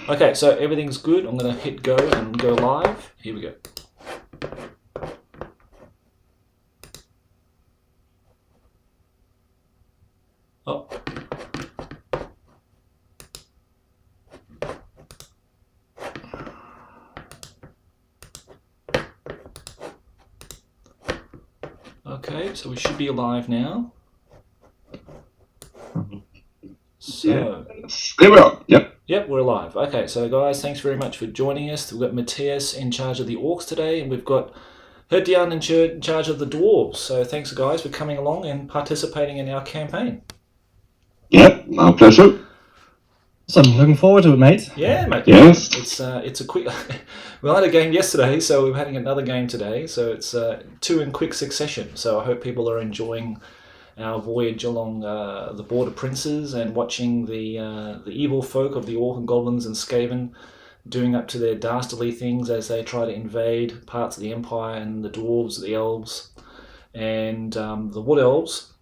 Okay, so everything's good. I'm going to hit go and go live. Here we go. Oh. Okay, so we should be live now. So, there we are. Yep, we're live. Okay, so guys, thanks very much for joining us. We've got Mattias in charge of the Orcs today, and we've got Hertian in charge of the Dwarves. So thanks, guys, for coming along and participating in our campaign. Yeah, our pleasure. Awesome, looking forward to it, mate. Yeah, mate. Yes. It's a quick. We had a game yesterday, so we're having another game today. So it's two in quick succession. So I hope people are enjoying our voyage along the border princes and watching the evil folk of the Orc and Goblins and Skaven doing up to their dastardly things as they try to invade parts of the Empire, and the Dwarves, the Elves, and the Wood Elves,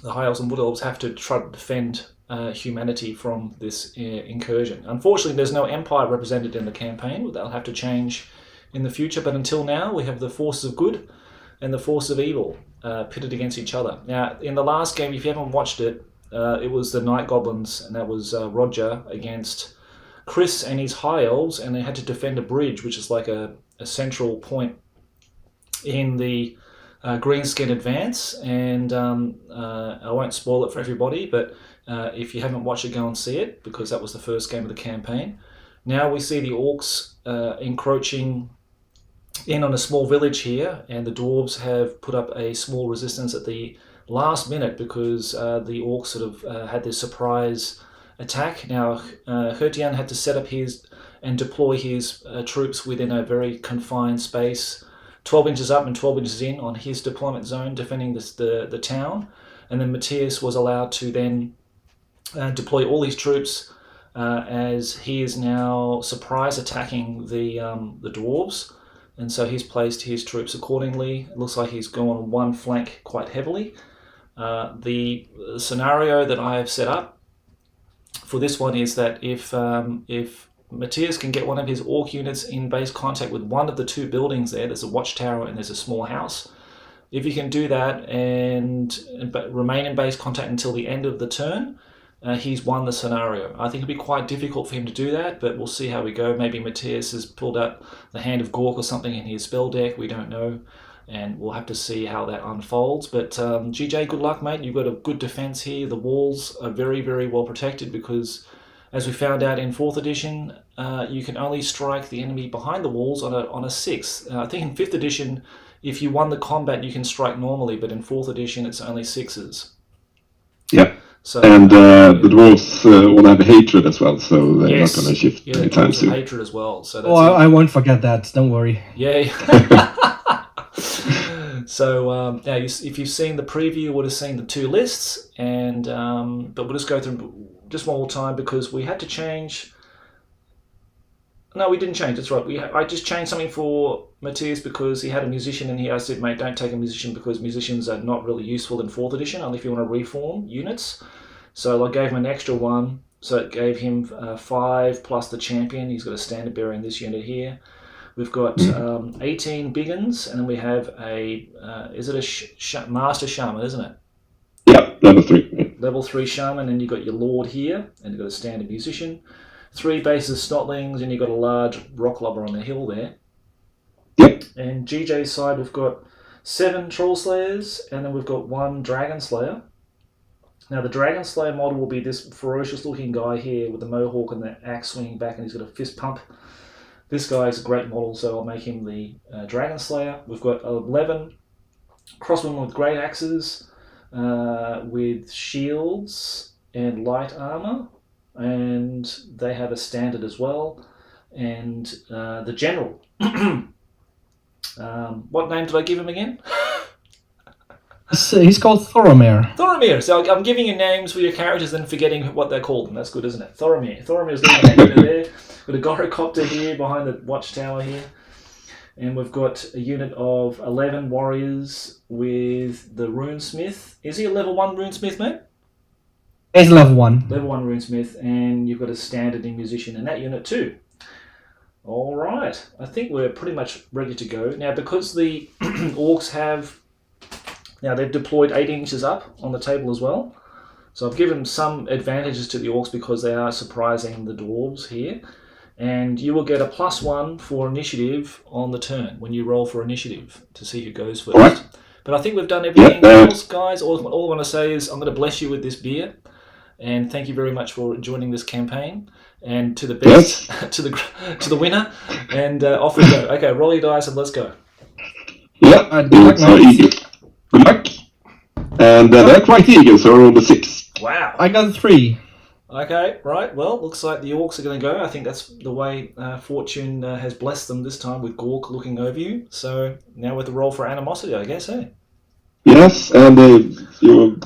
the High Elves and Wood Elves have to try to defend humanity from this incursion. Unfortunately, there's no Empire represented in the campaign. That'll have to change in the future, but until now we have the forces of good and the force of evil pitted against each other. Now, in the last game, if you haven't watched it, it was the Night Goblins, and that was Roger against Chris and his High Elves, and they had to defend a bridge, which is like a central point in the Greenskin Advance. And I won't spoil it for everybody, but if you haven't watched it, go and see it, because that was the first game of the campaign. Now we see the Orcs encroaching in on a small village here, and the Dwarves have put up a small resistance at the last minute because the Orcs sort of had this surprise attack. Now Hertian had to set up his and deploy his troops within a very confined space, 12 inches up and 12 inches in on his deployment zone, defending the town. And then Mattias was allowed to then deploy all his troops as he is now surprise attacking the Dwarves. And so he's placed his troops accordingly. It looks like he's gone on one flank quite heavily. The scenario that I have set up for this one is that if Mattias can get one of his Orc units in base contact with one of the two buildings there's a watchtower and there's a small house. If you can do that but remain in base contact until the end of the turn, he's won the scenario. I think it'll be quite difficult for him to do that, but we'll see how we go. Maybe Mattias has pulled out the Hand of Gork or something in his spell deck. We don't know, and we'll have to see how that unfolds. But GJ, good luck, mate. You've got a good defense here. The walls are very, very well protected because, as we found out in 4th edition, you can only strike the enemy behind the walls on a 6. I think in 5th edition, if you won the combat, you can strike normally, but in 4th edition, it's only 6s. Yeah. So, and the Dwarves will have hatred as well, so they're not going to shift anytime soon. Hatred as well. So that's I won't forget that. Don't worry. Yeah. So if you've seen the preview, you would have seen the two lists, and but we'll just go through just one more time because we had to change. No, we didn't change. That's right. I just changed something for Mattias because he had a musician in here. I said, mate, don't take a musician because musicians are not really useful in 4th edition, only if you want to reform units. So I gave him an extra one. So it gave him 5 plus the champion. He's got a standard bearer in this unit here. We've got 18 big uns, and then we have is it a master shaman, isn't it? Yeah, level 3. Level 3 shaman, and you've got your lord here, and you've got a standard musician. 3 bases snotlings, and you've got a large rock lobber on the hill there. Yep. And GJ's side, we've got 7 troll slayers, and then we've got 1 dragon slayer. Now the dragon slayer model will be this ferocious looking guy here with the mohawk and the axe swinging back, and he's got a fist pump. This guy is a great model, so I'll make him the dragon slayer. We've got 11 crossbowmen with great axes, with shields and light armor. And they have a standard as well. And the general. What name did I give him again? He's called Thoromir. Thoromir. So I'm giving you names for your characters and forgetting what they're called. And that's good, isn't it? Thoromir. Thoromir's getting a there. Got a gyrocopter here behind the watchtower here. And we've got a unit of 11 warriors with the runesmith. Is he a level 1 runesmith, mate? It's level 1. Level 1 runesmith, and you've got a standard musician in that unit too. All right, I think we're pretty much ready to go now because the orcs they've deployed 8 inches up on the table as well. So I've given some advantages to the orcs because they are surprising the dwarves here. And you will get a +1 for initiative on the turn when you roll for initiative to see who goes first. Right. But I think we've done everything else, guys. All I want to say is I'm going to bless you with this beer. And thank you very much for joining this campaign. And to the best, to the winner. And off we go. Okay, roll your dice and let's go. Yeah, good luck. And they're quite eager, so I rolled a 6. Wow. I got 3. Okay, right. Well, looks like the orcs are going to go. I think that's the way fortune has blessed them this time with Gork looking over you. So now with the roll for animosity, I guess, eh? Yes, and you're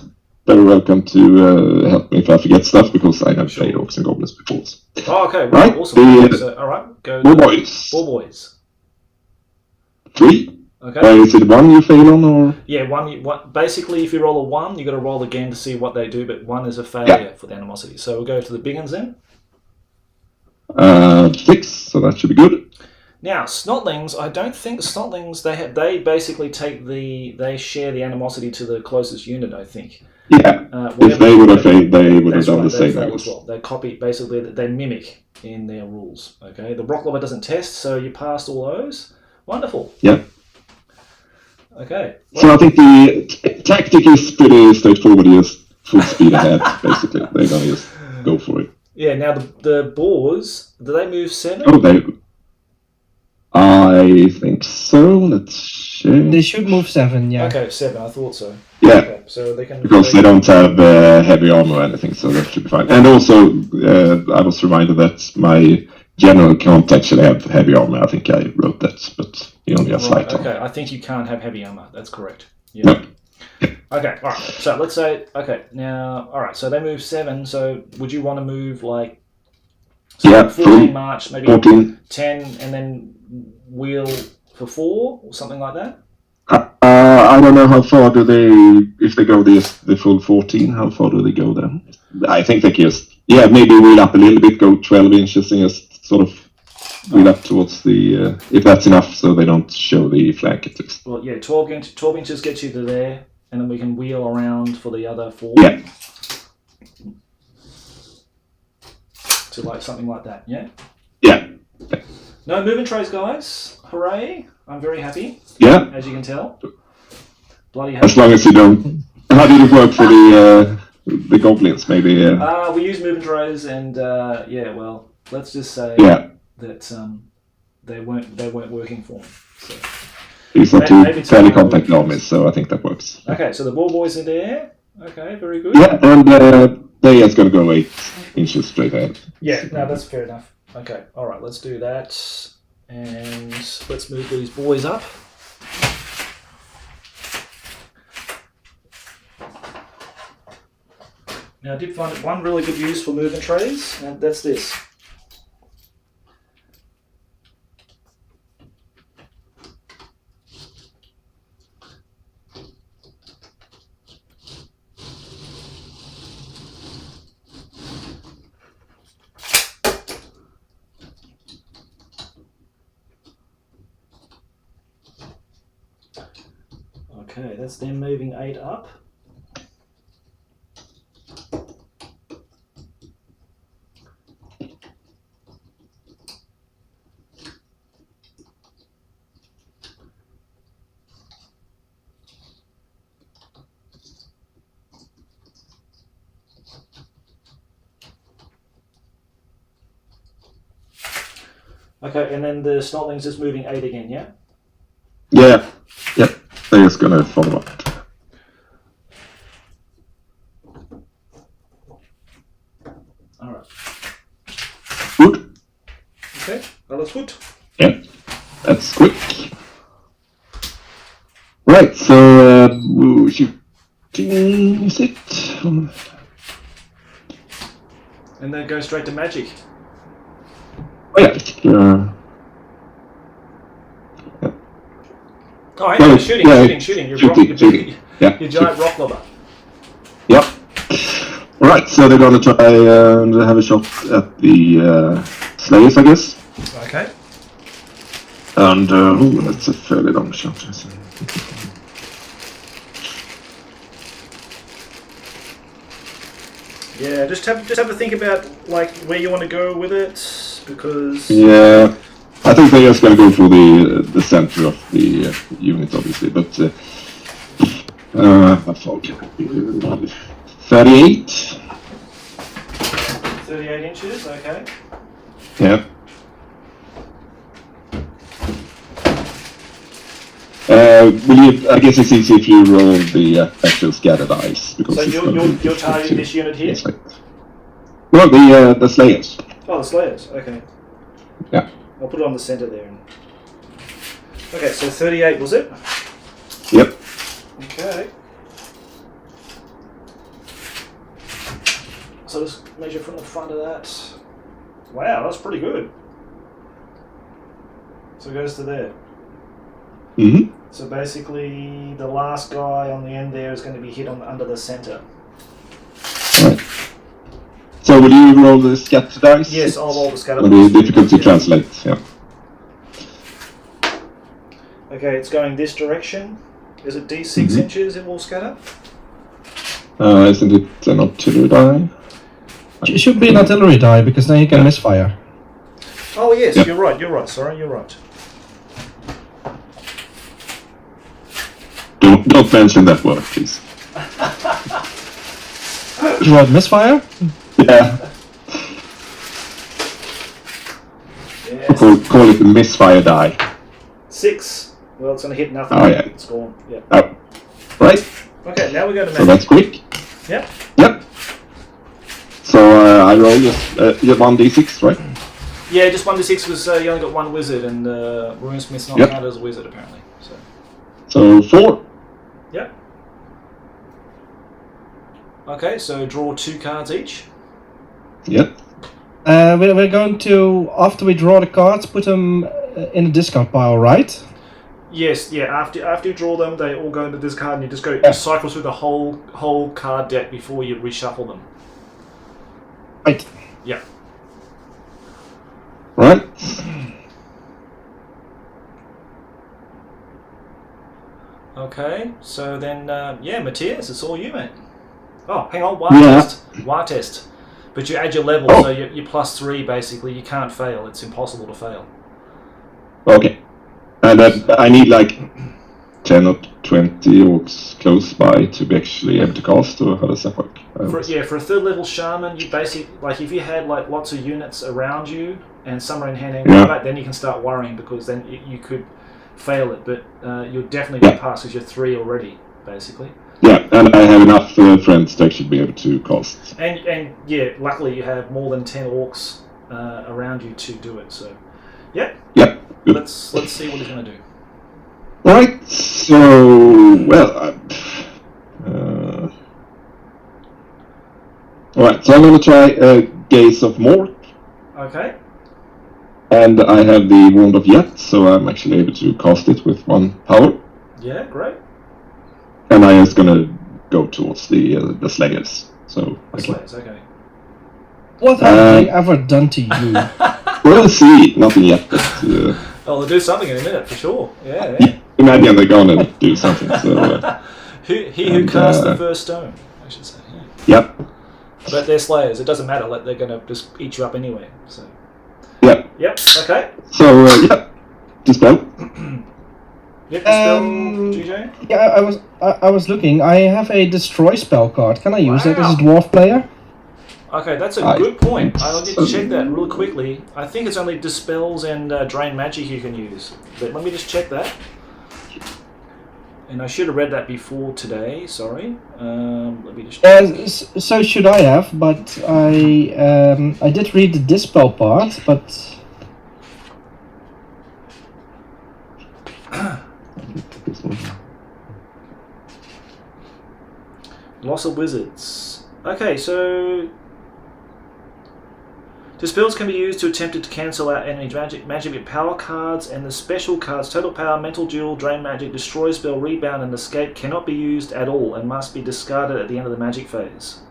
very welcome to help me if I forget stuff because I have played Orcs and Goblins before. Oh, okay. Right. Awesome. So, all right, go. 4 boys. 4 boys. 3. Okay. Is it 1 you fail on, or? Yeah, one. Basically, if you roll a 1, you got to roll again to see what they do. But 1 is a failure for the animosity. So we'll go to the big ones then. 6. So that should be good. Now, snotlings. I don't think snotlings. They basically they share the animosity to the closest unit. I think. Yeah. If they would have failed, they would have done the same. As well. They copy basically. They mimic in their rules. Okay. The rock lobber doesn't test, so you passed all those. Wonderful. Yeah. Okay. Well, so I think the tactic is pretty straightforward. Just full speed ahead, basically. They're gonna just go for it. Yeah. Now the boars. Do they move 7? Oh, I think so. Let's check. They should move 7, yeah. Okay, 7. I thought so. Yeah. Okay, so they can because they don't have heavy armor or anything, so that should be fine. And also, I was reminded that my general can't actually have heavy armor. I think I wrote that, but he only has light armor. Okay, I think you can't have heavy armor. That's correct. Yeah. Yep. Okay, all right. So let's say, okay, now, all right, so they move 7. So would you want to move like 14 march, maybe 14. 10, and then wheel for 4 or something like that? I don't know how far do they, if they go the full 14, how far do they go then? I think they can just, maybe wheel up a little bit, go 12 inches and just sort of wheel up towards the, if that's enough so they don't show the flank at least. Well, yeah, 12 inches gets you to there, and then we can wheel around for the other 4. Yeah. To like something like that, yeah? Yeah. No movement trays, guys. Hooray. I'm very happy. Yeah. As you can tell. Bloody hell. As long as you don't... How did it work for the goblins, maybe? We use movement trays and, well, let's just say that they weren't working for me. So. These are 2 fairly compact armies, so I think that works. Okay, so the ball boys are there. Okay, very good. Yeah, and they just going to go 8 inches straight ahead. Yeah, no, that's fair enough. Okay, all right, let's do that. And let's move these boys up. Now, I did find one really good use for movement trays, and that's this. Okay, that's them moving 8 up. Okay, and then the snotling's just moving 8 again, yeah? Yeah. Yep. They're just gonna follow up. Alright. Good. Okay, that looks good. Yeah. That's quick. Right, so shooting is it? And then go straight to magic. Oh yeah. Oh, yeah, shooting. You're shooting. Yeah. You're giant rock lobber. Yep. Alright, so they're gonna try and have a shot at the Slayers, I guess. Okay. And, that's a fairly long shot. Yeah, just have to think about like where you want to go with it, because Yeah, I think they're just gonna go for the center of the unit, obviously, but how far can it be? 38? 38 inches, okay. Yeah. I guess it's easy if you roll the actual scatter dice, because So it's you're gonna be targeting this unit here? Yes, right. Well, the Slayers. Oh, the Slayers, okay. Yeah. I'll put it on the center there. Okay, so 38 was it? Yep. Okay. So let's measure from the front of that. Wow, that's pretty good. So it goes to there. Mm-hmm. So basically, the last guy on the end there is going to be hit under the center. Right. So will you roll the scatter dice? Yes, I'll roll the scatter dice. It'll be difficult to translate, yeah. Okay, it's going this direction. Is it D6 inches it will scatter? Isn't it an artillery die? It should be an artillery die, because then you can misfire. Oh yes, Yeah. you're right, sorry, you're right. Don't mention that word, please. What, misfire? Yeah. Yes. Call it the misfire die. 6. Well, it's going to hit nothing. Oh, yeah. It's gone. Yeah. Oh. Right. Okay, now we're going to So that's quick. Yep. Yep. So I roll just 1d6, right? Yeah, just 1d6 because you only got one wizard, and Runesmith's not Yep. counted as a wizard apparently. So 4. Yep. Okay, so draw 2 cards each. Yep. We're going to, after we draw the cards, put them in the discount pile, right? Yes, yeah. After you draw them, they all go into this card, and you just go Yeah. cycle through the whole card deck before you reshuffle them. Right. Yeah. Right. Okay, so then Mattias, it's all you, mate. Oh, hang on, war test. But you add your level, so you're +3 basically. You can't fail. It's impossible to fail. Okay. And I need like 10 or 20 orcs close by to be actually able to cast, or how does that work? For a 3rd level shaman, you basically, like if you had like lots of units around you and some are in hand-to-hand combat, then you can start worrying, because then you could fail it, but you'll definitely get past because you're 3 already, basically. Yeah, and I have enough friends to actually be able to cast. And yeah, luckily you have more than 10 orcs around you to do it. So, yep. Yep. Good. Let's see what he's going to do. Right. So well. All right. So I'm going to try Gaze of Mork. Okay. And I have the Wand of Yet, so I'm actually able to cast it with 1 power. Yeah, great. And I'm just gonna go towards the Slayers. So Slayers, okay. What have they ever done to you? we'll see. Nothing yet, but Oh, they'll do something in a minute for sure. Yeah. imagine they're gonna do something. So Who cast the first stone, I should say. Yeah. yep. But they're Slayers. It doesn't matter. Like, they're going to just eat you up anyway. So. Yep. Yep. Okay. So dispel. Yep. Dispel, GJ. Yeah, I was looking. I have a destroy spell card. Can I use it as a Wow. dwarf player? Okay, that's a good point. I'll need to check that real quickly. I think it's only dispels and drain magic you can use. But let me just check that. And I should have read that before today. Sorry. Let me just. So should I have? But I did read the dispel part, but. Loss of Wizards. Okay, so dispels can be used to attempt to cancel out enemy magic with power cards, and the special cards Total Power, Mental Duel, Drain Magic, Destroy Spell, Rebound, and Escape cannot be used at all and must be discarded at the end of the magic phase.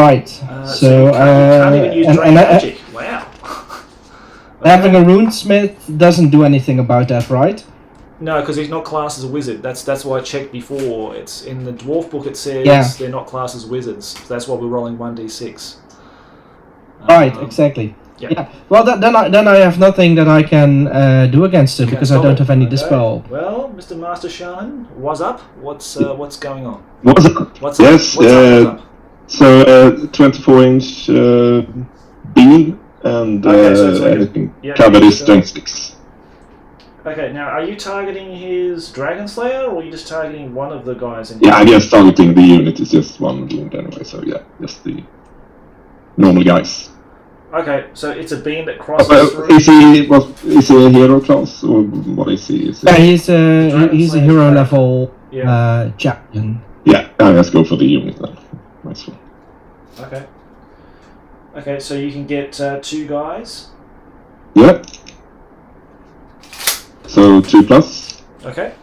Right. So you can't even use drain magic. Wow. Having a runesmith doesn't do anything about that, right? No, because he's not classed as a wizard. That's why I checked before. It's in the dwarf book. It says they're not classed as wizards. So that's why we're rolling 1d6. Right, exactly. Yep. Yeah. Well, then I have nothing that I can do against it because I don't have any dispel. Well, Mr. Master Shaman, what's up? What's going on? What's up? What's yes, up? What's up? So 24-inch beam and anything covered is strength 6. Okay, now are you targeting his Dragon Slayer or are you just targeting one of the guys? I'm just targeting the unit. It's just one wound anyway, so yeah, just the normal guys. Okay, so it's a beam that crosses through. Is he a hero class or what is he? He's a hero level champion. Yeah, let's go for the unit then. Nice one. Okay. Okay, so you can get 2 guys. Yeah. So 2+. Okay.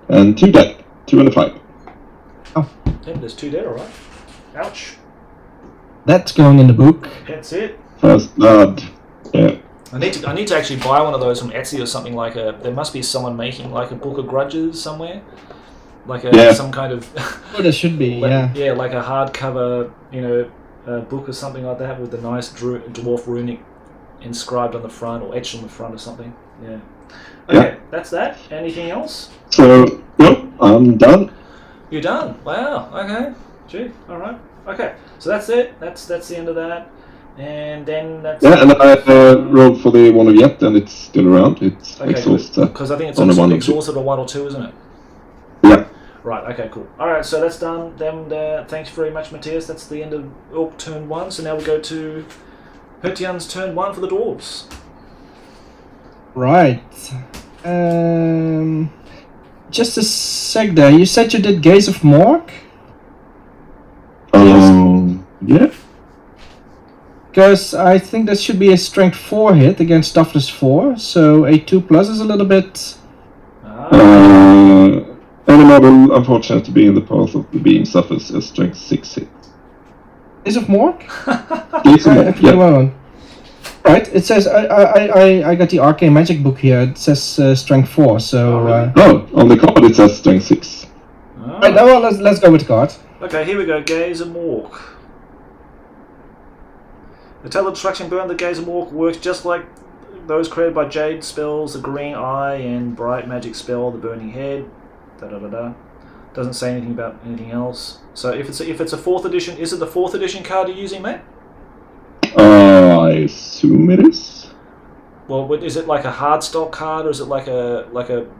And 2 dead. 2 and a 5. Oh. Yep, there's 2 dead, alright. Ouch. That's going in the book. That's it. First blood. Yeah. I need to actually buy one of those from Etsy or something like there must be someone making like a Book of Grudges somewhere. Like some kind of Oh, there should be, yeah. Yeah, like a hardcover, book or something like that with the nice dwarf runic inscribed on the front or etched on the front or something. Yeah. Okay, that's that. Anything else? So, no, I'm done. You're done. Wow. Okay. Gee. All right. Okay. So that's it. That's the end of that. And then that's... Yeah, and I rolled for the one of yet, and it's still around. It's exhausted. Because I think it's on also the exhausted on 1 or 2, isn't it? Yeah. Right, okay, cool. Alright, so that's done. Then thanks very much, Mattias. That's the end of Orc turn 1. So now we go to Hertian's turn 1 for the Dwarves. Right. Just a sec there. You said you did Gaze of Morg? Yeah. Because I think that should be a strength 4 hit against toughness 4, so a 2+ is a little bit... Any model unfortunate to be in the path of the beam suffers a strength 6 hit. Gaze of Morg? Gaze of Morg, yeah. Right, it says, I got the Arcane Magic book here, it says strength 4, so... No, on the card it says strength 6. Right, now let's go with the card. Okay, here we go, Gaze of Morg. The Teledestruction Burn, the Gaze of Morg works just like those created by Jade spells, the Green Eye and Bright Magic spell, the Burning Head. Doesn't say anything about anything else. So if it's a 4th edition, is it the 4th edition card you're using, mate? I assume it is. Well, is it like a hardstock card, or is it like a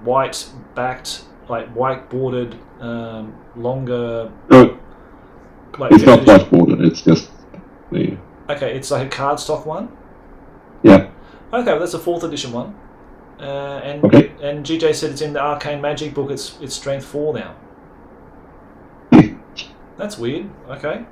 white backed, like white bordered, longer? No, like it's not white bordered. It's just the. Okay, it's like a cardstock one. Yeah. Okay, well, that's a 4th edition one. And GJ said it's in the Arcane Magic book. It's strength 4 now. That's weird. Okay.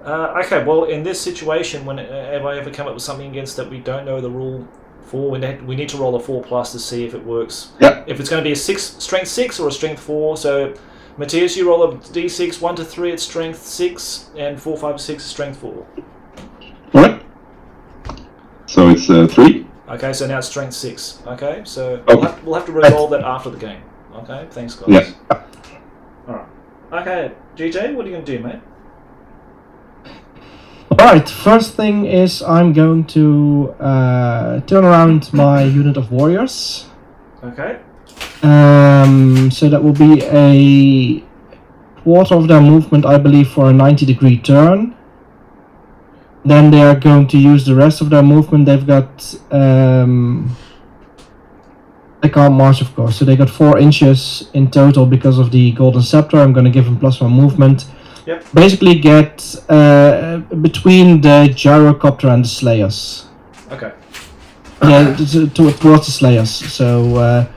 Okay. Well, in this situation, whenever I ever come up with something against that we don't know the rule for, we need to roll a 4+ to see if it works. Yeah. If it's going to be a strength 6 or a strength 4. So, Mattias, you roll a d6, 1 to 3 it's strength 6, and 4, 5, 6 is strength 4. All right. So it's 3. Okay, so now it's strength 6. Okay, so Okay. we'll have to resolve that after the game. Okay, thanks guys. Yeah. Alright. Okay, GJ, what are you going to do, mate? Alright, first thing is I'm going to turn around my unit of warriors. Okay. So that will be a quarter of their movement, I believe, for a 90-degree turn. Then they are going to use the rest of their movement. They've got... they can't march, of course. So they got 4 inches in total because of the Golden Scepter. I'm going to give them +1 movement. Yep. Basically get between the Gyrocopter and the Slayers. Okay. Yeah, towards the Slayers. So...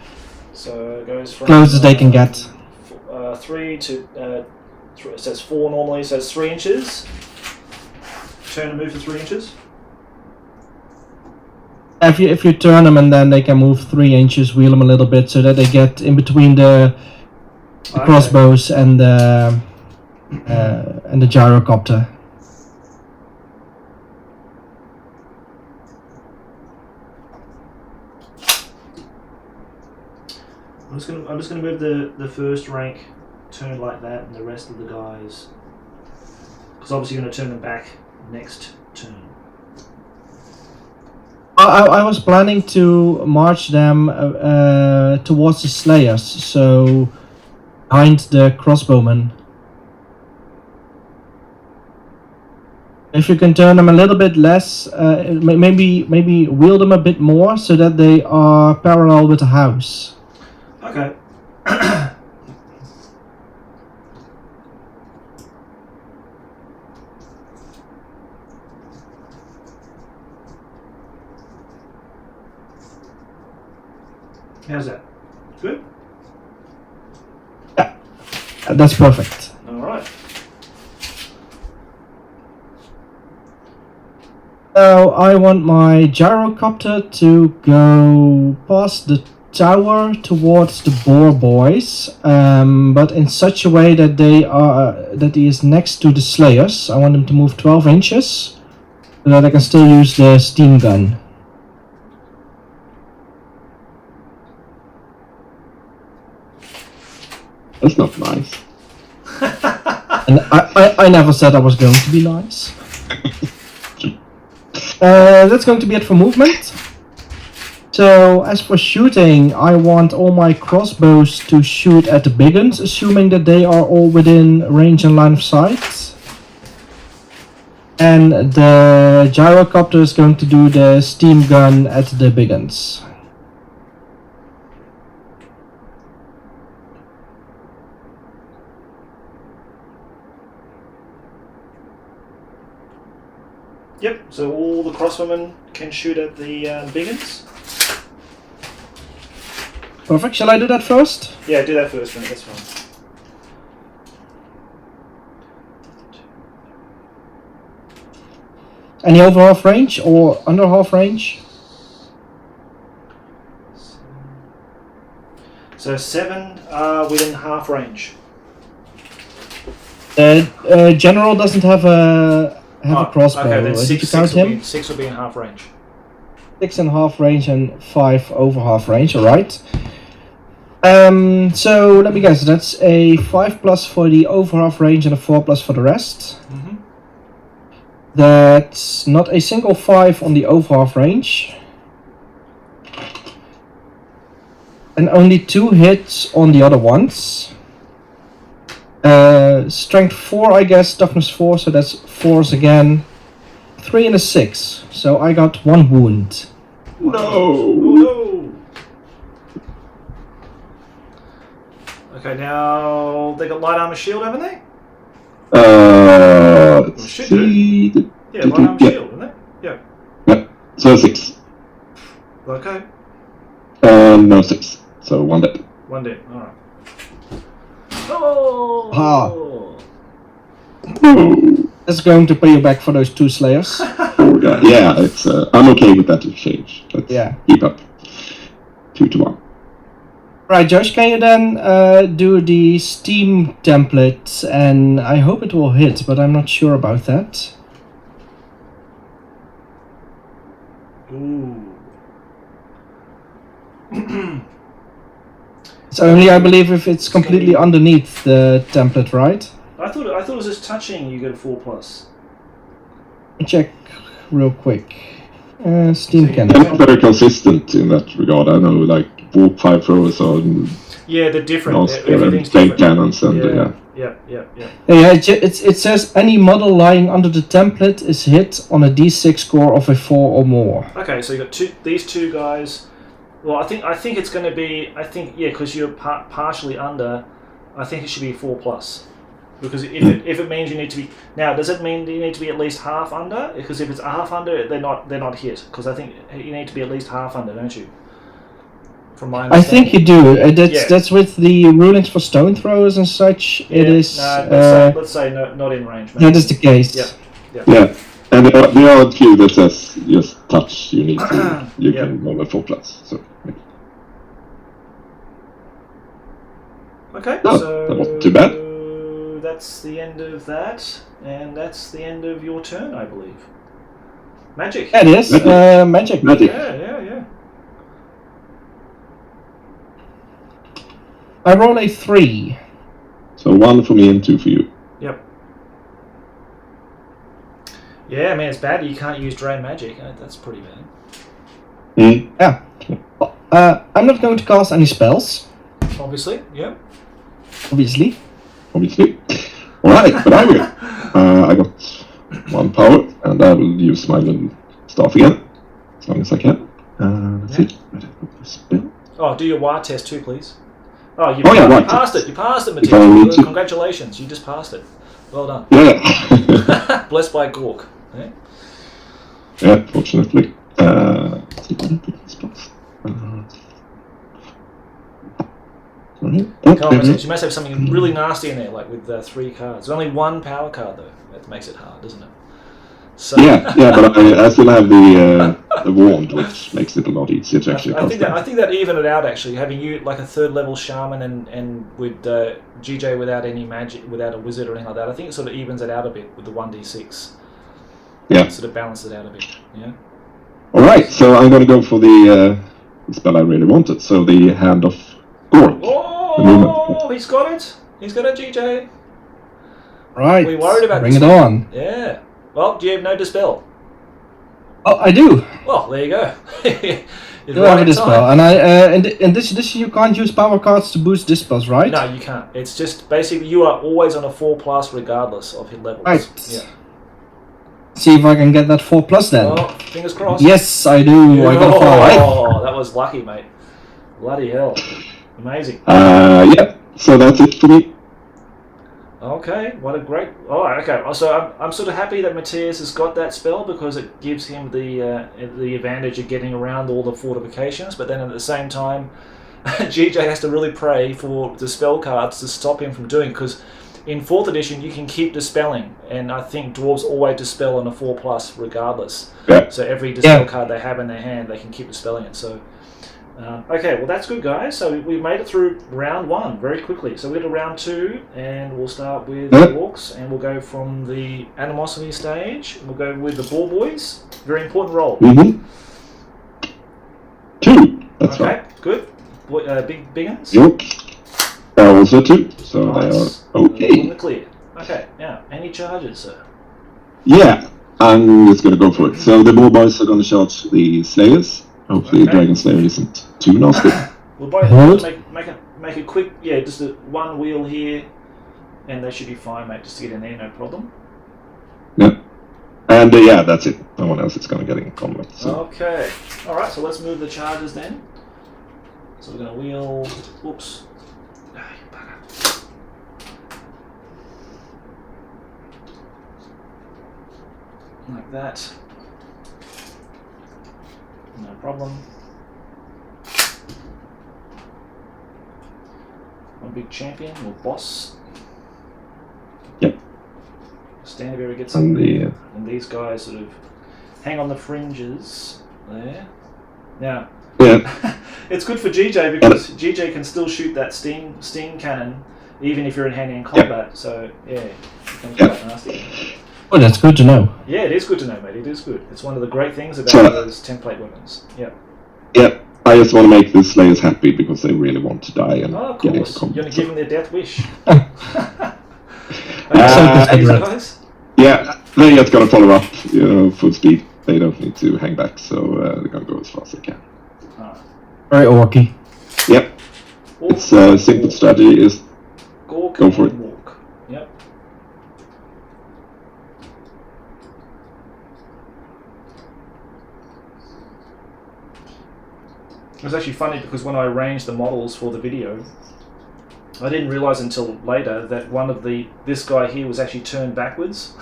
so it goes from... close as they can get. 3 to... it says 4 normally, so it's 3 inches. Turn and move to 3 inches. If you turn them and then they can move 3 inches, wheel them a little bit so that they get in between the crossbows and the and the gyrocopter. I'm just gonna move the first rank turn like that, and the rest of the guys, because obviously you're gonna turn them back next turn. I was planning to march them towards the slayers, so behind the crossbowmen. If you can turn them a little bit less, maybe wheel them a bit more so that they are parallel with the house. Okay. How's that? Good? Yeah, that's perfect. Alright. Now I want my gyrocopter to go past the tower towards the boar boys, but in such a way that he is next to the slayers. I want him to move 12 inches so that I can still use the steam gun. That's not nice. And I never said I was going to be nice. That's going to be it for movement. So as for shooting, I want all my crossbows to shoot at the big guns, assuming that they are all within range and line of sight. And the gyrocopter is going to do the steam gun at the big guns. Yep, so all the crossbowmen can shoot at the biggins. Perfect, shall I do that first? Yeah, do that first, mate, that's fine. Any over half range or under half range? So 7 are within half range. The general doesn't have a crossbow. Okay, then Did you count him? 6 will be in half range. 6 in half range and 5 over half range, alright. So let me guess, that's a 5+ for the over half range and a 4+ for the rest. Mm-hmm. That's not a single 5 on the over half range. And only 2 hits on the other ones. Strength 4, I guess, toughness 4, so that's 4s again. 3 and a 6, so I got 1 wound. No! Oh, no! Okay, now they got light armor shield, haven't they? Let's should see. Yeah, light armor shield, haven't they? Yeah. Yeah. So 6. Okay. No 6. So 1 dead. 1 dead, alright. Oh! No. That's going to pay you back for those 2 slayers. Poor guy. Yeah, it's. I'm okay with that exchange. Let's keep up. 2 to 1. Right, Josh, can you then do the Steam template? And I hope it will hit, but I'm not sure about that. Ooh. It's only, I believe, if it's completely underneath the template, right? I thought it was just touching, you get a 4+. Let me check real quick. Steam I'm cannon. not very consistent in that regard. I know, like, walk 5 throwers on. Yeah, they're different. Everything's Everything's big different. cannons and Yeah. Yeah, it says any model lying under the template is hit on a D6 score of a 4 or more. Okay, so you got these two guys. Well, I think it's going to be. Because you're partially under. I think it should be 4+. Because if it means you need to be now, does it mean you need to be at least half under? Because if it's a half under, they're not hit. Because I think you need to be at least half under, don't you? From my I think you do. Yeah. That's with the rulings for stone throwers and such. Yeah, It is. let's say no, not in range. Maybe. That is the case. Yeah. And there are a few that says just touch. You need to. You can roll a 4+. So. Okay. No, so that wasn't too bad. that's the end of that, and that's the end of your turn, I believe. Magic. It is magic. Magic. Yeah. I roll a 3. So 1 for me and 2 for you. Yep. Yeah, I mean, it's bad you can't use Drain Magic. That's pretty bad. Mm. Yeah. I'm not going to cast any spells, Obviously, yep. obviously. Obviously. Alright, but I will. I got 1 power, and I will use my little staff again, as long as I can. Let's see. Spell. Oh, do your wire test too, please. Oh, you right. passed it. You passed it, If I need Mattias. to. Congratulations, you just passed it. Well done. Yeah. Blessed by Gork. Yeah? Yeah, fortunately. Let's see if I can pick these spots. Sorry. Come on, Mattias, you must have something really nasty in there, like with 3 cards. There's only 1 power card, though. That makes it hard, doesn't it? So Yeah, but I still have the wand, which makes it a lot easier to actually cast I think that evened it out, actually, having you like a 3rd level shaman and with GJ without any magic, without a wizard or anything like that. I think it sort of evens it out a bit with the 1d6. Yeah. Sort of balance it out a bit. Yeah. Alright, so I'm going to go for the spell I really wanted. So the Hand of Gork. Oh, he's got it. He's got it, GJ. Right. We worried about Bring this it one. on. Yeah. Well, do you have no dispel? Oh, I do. Well, there you go. I do have a dispel, and in this edition you can't use power cards to boost dispels, right? No, you can't. It's just basically you are always on a 4+ regardless of his levels. Right. Yeah. See if I can get that 4+ then. Oh, fingers crossed. Yes, I do. I got a 5. Oh, that was lucky, mate. Bloody hell. Amazing. Yeah, so that's it for me. Okay, what a great... Oh, okay. So I'm sort of happy that Mattias has got that spell because it gives him the advantage of getting around all the fortifications, but then at the same time, GJ has to really pray for the spell cards to stop him from doing, because in 4th edition you can keep dispelling, and I think Dwarves always dispel on a 4+ regardless. Yeah. So every dispel card they have in their hand, they can keep dispelling it. So okay, well that's good, guys. So we made it through round 1 very quickly. So we're to round 2, and we'll start with the Orcs, and we'll go from the Animosity stage. We'll go with the Ball Boys. Very important roll. Mm-hmm. 2. That's right. Okay, good. Big uns. Yep. Also 2. So Nice. they are On okay. the clear. Okay, now any charges, sir? Yeah, I'm just going to go for it. So the Ball Boys are going to charge the Slayers. Hopefully Okay. Dragon Slayer isn't too nasty. We'll both Hold. make a quick, just a 1 wheel here, and they should be fine, mate. Just to get in there, no problem. Yeah. And yeah, that's it. No one else is going to get in combat. So. Okay. All right. So let's move the charges then. So we're going to wheel. Oops. Ah, you bugger. Like that. No problem. One big champion or boss. Yep. Standberry gets And in the there, and these guys sort of hang on the fringes there. Now, yeah. it's good for GJ because GJ can still shoot that steam cannon even if you're in hand-to-hand combat. So yeah, it becomes quite nasty. Oh, that's good to know. Yeah, it is good to know, mate. It is good. It's one of the great things about Sure. those template weapons. Yeah. Yeah. I just want to make the Slayers happy because they really want to die and Oh, of get into course. You're combat. going to give them their death wish. These guys. Yeah, they're just going to follow up, full speed. They don't need to hang back, so they're going to go as fast as they can. Very orky. Yep. It's a simple strategy is Gork Go for and walk. Yep. It was actually funny because when I arranged the models for the video, I didn't realise until later that one of this guy here was actually turned backwards.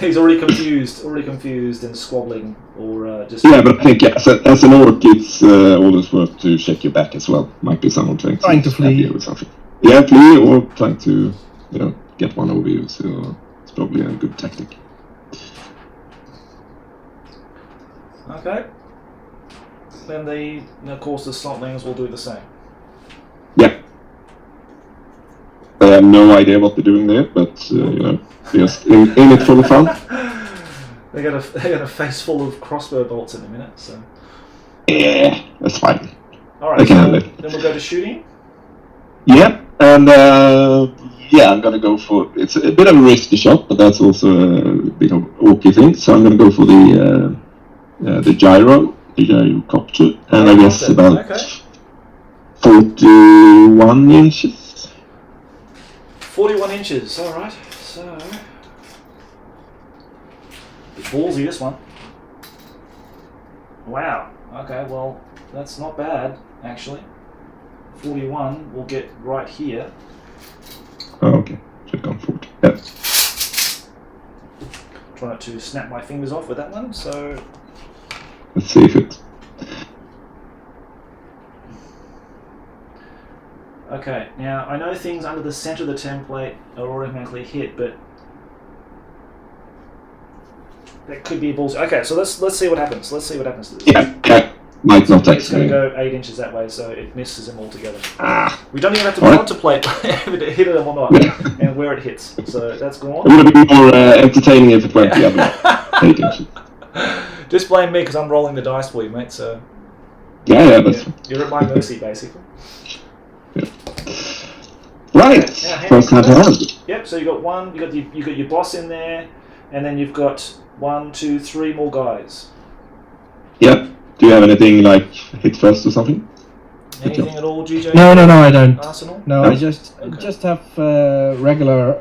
He's already confused and squabbling, or just. Yeah, but I think as an orc, it's always worth to check your back as well. Might be someone trying to flee. stab you or something. Yeah, flee or trying to, get one over you. So it's probably a good tactic. Okay. Then of course the Slotlings will do the same. Yeah. have no idea what they're doing there, but you know, just in it for the fun. They got a face full of crossbow bolts in a minute. So. Yeah, that's fine. All right. I can So handle it. then we'll go to shooting. Yeah, and yeah, I'm gonna go for. It's a bit of a risky shot, but that's also a bit of orky thing. So I'm gonna go for the gyrocopter, and I guess about 41 inches. 41 inches. All right. So it's ballsy, this one. Wow. Okay. Well, that's not bad actually. 41 will get right here. Oh, okay. Should have gone 40. Yeah. Try not to snap my fingers off with that one. So Let's see if it. okay. Now I know things under the center of the template are automatically hit, but that could be balls. Okay, so let's see what happens. Let's see what happens to this. Yeah, might not It's going to actually. go 8 inches that way, so it misses them altogether. Ah, We don't even have to Alright. contemplate if it hit it or not, Yeah. and where it hits. So that's it gone. would have been more entertaining if it went the other way. 8 inches. Just blame me because I'm rolling the dice for you, mate. So Yeah, that's you're at my mercy, basically. right. Yeah, First hand to hand. Yep. So you got one. You got your boss in there, and then you've got 1, 2, 3 more guys. Yeah. Do you have anything like hit first or something? Anything at all, GJ? No, I don't. Arsenal. No, No? I just have regular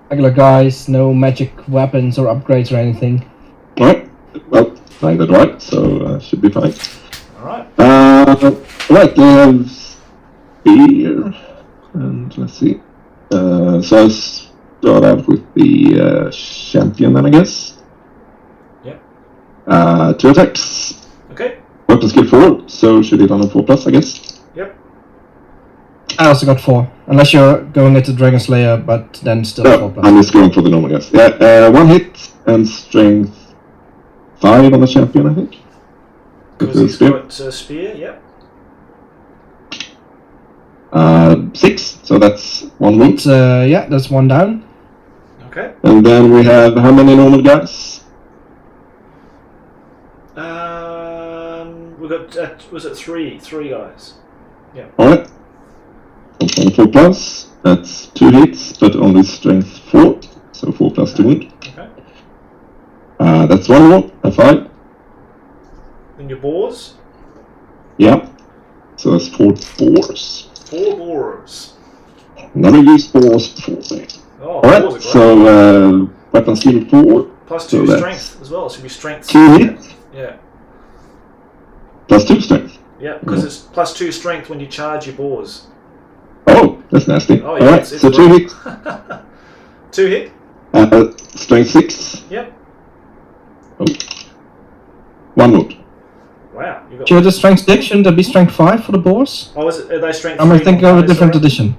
guys, no magic weapons or upgrades or anything. Alright. Well, I got right, so should be fine. All right. Right, they have spear, and let's see. So I'll start out with the champion then, I guess. Yep. 2 attacks. Okay. Weapon skill 4, so should hit on a 4+, I guess. Yep. I also got 4, unless you're going into Dragon Slayer, but then still No, 4+. I'm just going for the normal guess. Yeah, 1 hit and strength 5 on the champion, I think. With Because the he's spear. got spear. Yep. 6, so that's 1 wound. Yeah, that's 1 down. Okay. And then we have how many normal guys? We got was it 3 guys? Alright. 4+, that's 2 hits, but only strength 4, so 4 plus 2 wound. Okay. That's 1 more, a 5. Then your boars. Yeah. So that's 4 boars. 4 boars. Never used boars before. Oh, Alright, boars are great. so weapon skill 4, Plus so 2 that's strength as well. It should be strength. 2 hits, Yeah. plus 2 strength. Yeah, because it's plus 2 strength when you charge your boars. Oh, that's nasty. Oh yeah. Alright, It's so 2 rough. hits, 2 hit. strength 6, Yep. 1 wound. Wow. You got. Should the strength 6, shouldn't there be strength 5 for the boars? Oh, is it? Are they strength? I might 3 think more of a guys different around? edition.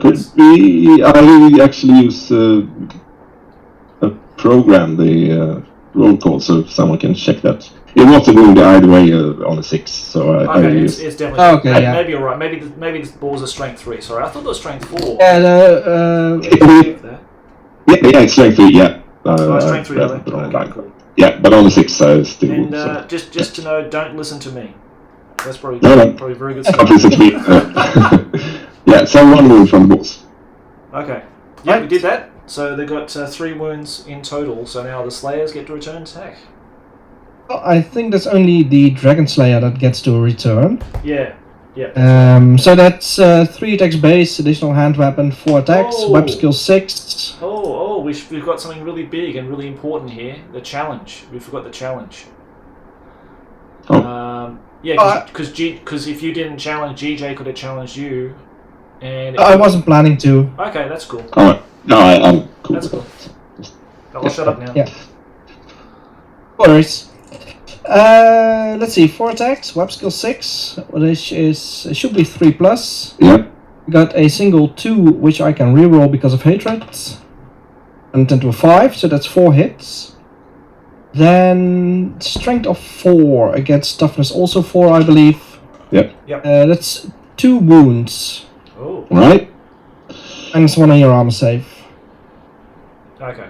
Could be. I actually use a program, the roll call, so someone can check that. It wasn't wounded either way on a 6, so I Okay, used. it's definitely. Oh, okay, maybe, yeah. maybe you're right. Maybe the balls are strength 3. Sorry, I thought it was strength 4. Yeah, Yeah, it's strength 3, yeah. Strength 3. read Are it they? wrong Okay, line. cool. Yeah, but on the 6, I still And wound. So. just to know, don't listen to me. That's probably No. probably very good Don't stuff. listen to me. Yeah, so 1 wound from the boss. Okay. Yeah, we did that. So they got 3 wounds in total. So now the Slayers get to return attack. I think that's only the Dragon Slayer that gets to return. Yeah. So that's 3 attacks base, additional hand weapon, 4 attacks, Oh. web skill 6. We've got something really big and really important here. The challenge. We forgot the challenge. Oh. Yeah, because if you didn't challenge, GJ could have challenged you. And I wasn't planning to. Okay, that's cool. Alright, no, I'm cool. That's cool. I'll shut up now. Yeah. No worries. Let's see, 4 attacks, web skill 6, which should be 3+. Yeah, Got a single 2, which I can reroll because of hatred. And then to a 5, so that's 4 hits. Then strength of 4 against toughness, also 4, I believe. yeah. That's 2 wounds. Oh. Alright, And it's one of your armor save. Okay.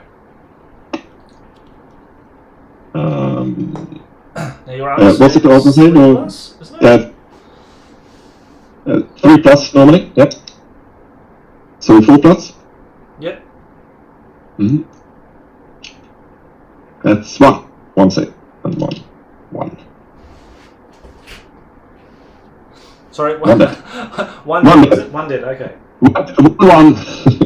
Um, Now your armor what's it also say? 3 No, plus, isn't it? 3 plus normally. Yep. So 4 plus. Yep. Mm-hmm. That's 1. 1 save and 1. Sorry, One dead. one One dead, is dead. it? 1 dead, okay. 1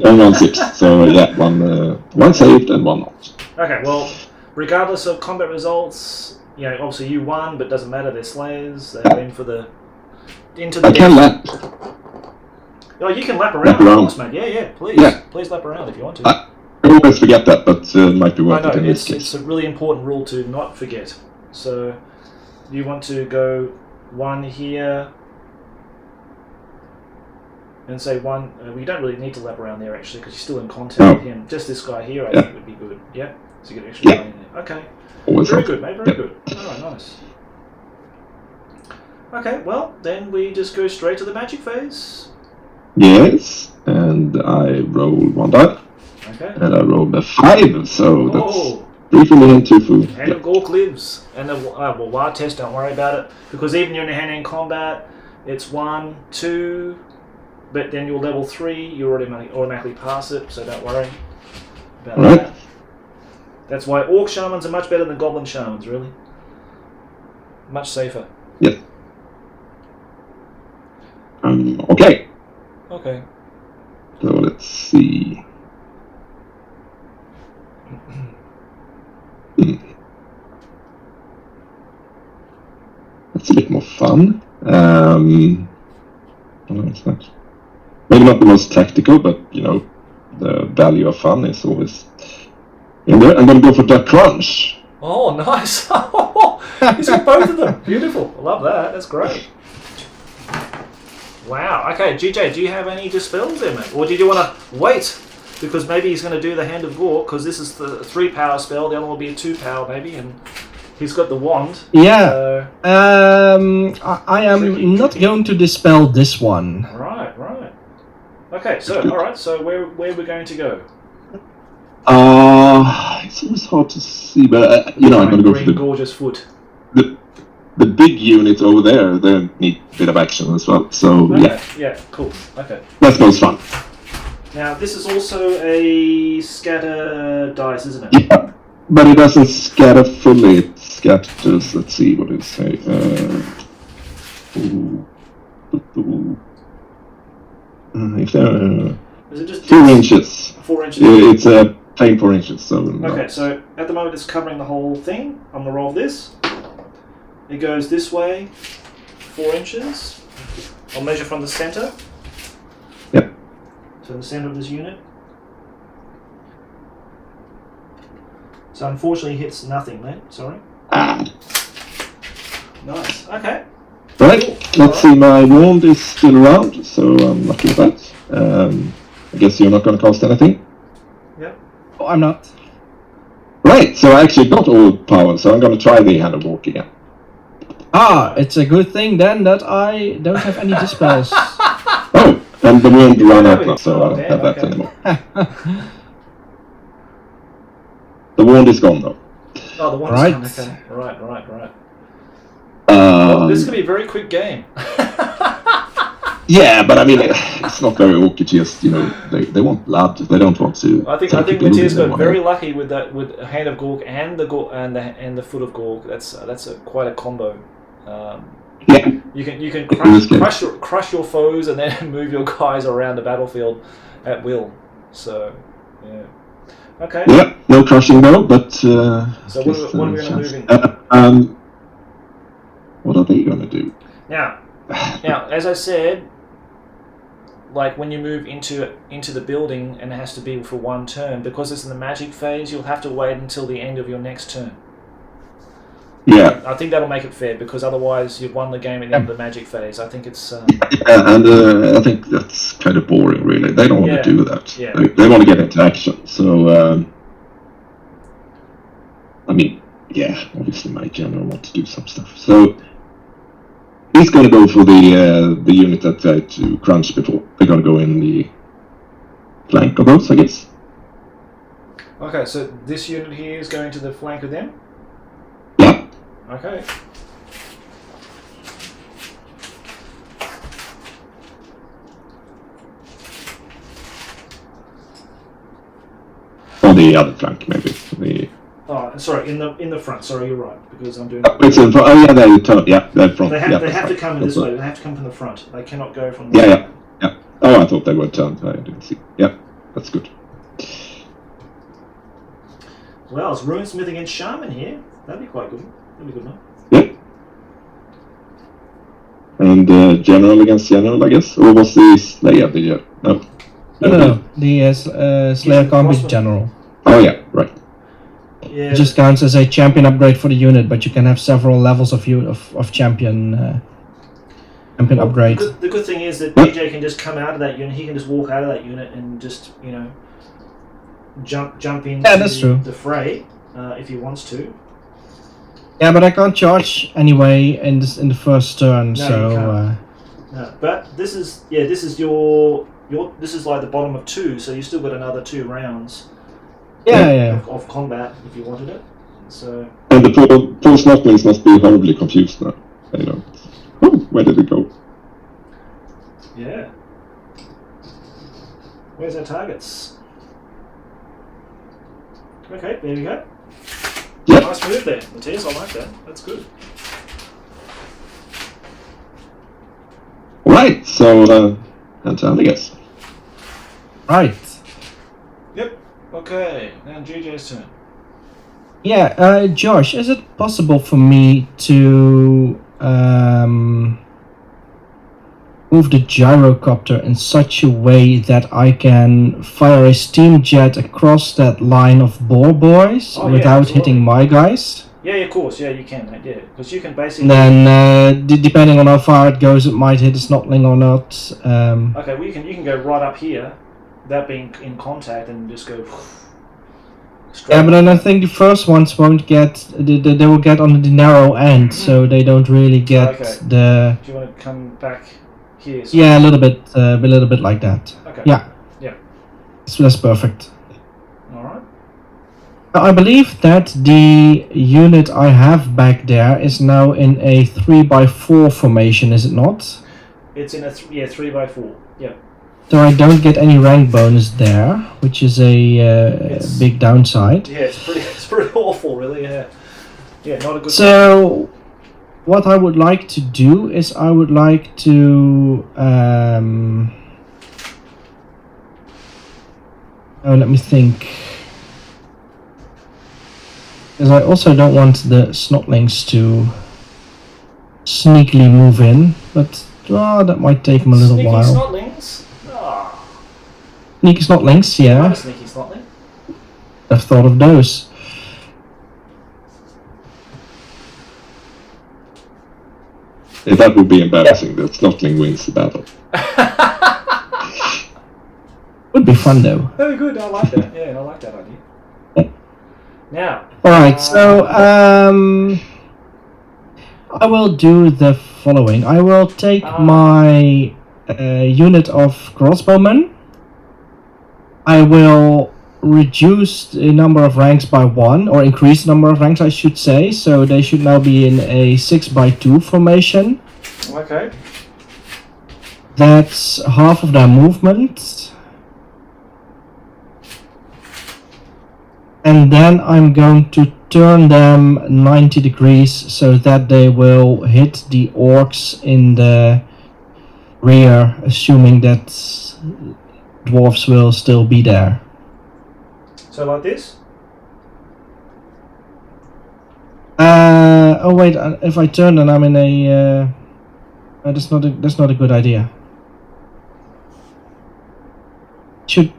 and 1 6. So yeah, 1 saved and 1 not. Okay, well, regardless of combat results, you know, obviously you won, but it doesn't matter, they're slayers, they're in for the... into the I can lap. Oh, you can lap around, Lap of around. course, mate. Yeah, please. Yeah. Please lap around if you want to. I always forget that, but it might be I worth know, it in this it's case. a really important rule to not forget. So, you want to go 1 here, and say 1... well, you don't really need to lap around there, actually, because you're still in contact No. with him. Just this guy here, I Yeah. think, would be good. Yeah? So you get an extra guy in there. Okay. Always Very helps. good, mate. Very good. Alright, nice. Okay, well, then we just go straight to the magic phase. Yes, and I roll 1 die, Okay. and I rolled a 5, so that's Oh! 3 for me and 2 for... Hand of Gork lives. And the well, wild test, don't worry about it. Because even you're in hand-to-hand combat, it's 1, 2, but then you're level 3, you automatically pass it, so don't worry about Alright. that. That's why Orc Shamans are much better than Goblin Shamans, really. Much safer. Yes. Okay, Okay. so let's see. That's a bit more fun. No, it's not. Maybe not the most tactical, but you know, the value of fun is always in there. I'm gonna go for Duck Crunch. Oh, nice. He's got both of them. Beautiful. I love that. That's great. Wow. Okay, GJ, do you have any dispels there, mate? Or did you want to wait? Because maybe he's going to do the Hand of Gork, because this is the 3 power spell. The other one will be a 2 power, maybe, and he's got the wand. Yeah. So, I am Tricky, not tricky. going to dispel this one. right. Okay, so, alright, so where are we going to go? It's always hard to see, but you know, I'm gonna go for Green gorgeous foot. the big unit over there. They need a bit of action as well. So Okay, yeah, yeah, cool. Okay. that's most fun. Now, this is also a scatter dice, isn't it? Yeah, but it doesn't scatter fully. It scatters. Let's see what it say. If there Is it just 4 inches. 4 inches? It's a plain 4 inches. So Okay, so at the moment it's covering the whole thing. I'm gonna roll this. It goes this way, 4 inches. I'll measure from the center. Yep. So the center of this unit. So unfortunately hits nothing, mate. Sorry. Nice. Okay. Right, let's see, my wand is still around, so I'm lucky with that. I guess you're not going to cast anything? Yep. Oh, I'm not. Right, so I actually got all power, so I'm going to try the Hand of Walk again. Ah, it's a good thing then that I don't have any dispels. Oh, and the wand ran out now, so I don't damn, have that okay. anymore. The wand is gone, though. Oh, the one's Right. done. Okay. Right. Well, this could be a very quick game. Yeah, but I mean, it's not very orky. Just, you know, they want blood. They don't want to. I think take the building, Mattias they got want very to- lucky with that, with Hand of Gork and the Foot of Gork. That's quite a combo. Yeah, You can this game. crush your foes and then move your guys around the battlefield at will. So yeah. Okay. yeah, no crushing though. But So what are we going to move in? What are they going to do? Now, as I said, like when you move into the building and it has to be for 1 turn, because it's in the magic phase, you'll have to wait until the end of your next turn. Yeah, I think that'll make it fair, because otherwise you've won the game at the end of the magic phase. I think it's yeah, and I think that's kind of boring, really. They don't want Yeah, to do that. yeah. They want to get into action. So, I mean, yeah, obviously my general want to do some stuff. So he's going to go for the unit that tried to crunch before. They're going to go in the flank of those, I guess. Okay, so this unit here is going to the flank of them? Yeah. Okay. Or the other flank, maybe. The... Oh, sorry, in the front. Sorry, you're right, because I'm doing. It's in front. Oh yeah, there you turn. Yeah, that front. They have, yeah, they have to right. come in this That's way. right. They have to come from the front. They cannot go from the Yeah, side. yeah. Oh, I thought they were turned. I didn't see. Yeah, that's good. Well, it's Runesmith against Shaman here. That'd be quite good. That'd be good, no? Yeah. And general against general, I guess. Or was the Slayer the no? No. The Slayer can't be general. Oh yeah, right. Yeah. It just counts as a champion upgrade for the unit, but you can have several levels of champion upgrade. The good thing is that GJ can just come out of that unit. He can just walk out of that unit and just jump into that's true. the fray if he wants to. Yeah, but I can't charge anyway in the first turn. No, so you can't. No, but this is your this is like the bottom of 2, so you still got another 2 rounds. Yeah. Of combat if you wanted it. So. And the poor snotlings must be horribly confused now. They don't. Oh, where did it go? Yeah. Where's our targets? Okay, there we go. Yep. Nice move there, Mattias. I like that. That's good. Right. So, turn, I guess. Right. Yep. Okay. Now GJ's turn. Yeah, Josh, is it possible for me to move the gyrocopter in such a way that I can fire a steam jet across that line of boar boys without hitting my guys? Yeah, of course. Yeah, you can, mate. Yeah, because you can basically. Then, depending on how far it goes, it might hit a snotling or not. Okay, well you can go right up here, without being in contact, and just go. Yeah, but then I think the first ones won't get. They will get on the narrow end, so they don't really get the. Do you want to come back here? So Yeah, a little bit like that. Okay. Yeah. Yeah. So that's perfect. All right. I believe that the unit I have back there is now in a 3x4 formation, is it not? It's in a 3x4. Yeah. So I don't get any rank bonus there, which is a big downside. Yeah, it's pretty awful, really. Yeah. Yeah, not a good. So, what I would like to do is I would like to. Let me think. Because I also don't want the snotlings to sneakily move in, but that might take them a little while. Snotlings. Sneaky snotlings, Not yeah. a sneaky snotling. I've thought of those. Yeah, that would be embarrassing. That snotling wins the battle. Would be fun though. Very good. I like that. Yeah, I like that idea. Now. Alright, so I will do the following. I will take my unit of crossbowmen. I will reduce the number of ranks by 1, or increase the number of ranks I should say, so they should now be in a 6x2 formation. Okay. That's half of their movement. And then I'm going to turn them 90 degrees so that they will hit the orcs in the rear, assuming that dwarves will still be there. So like this? Oh wait, if I turn then I'm in a... that's not a good idea. I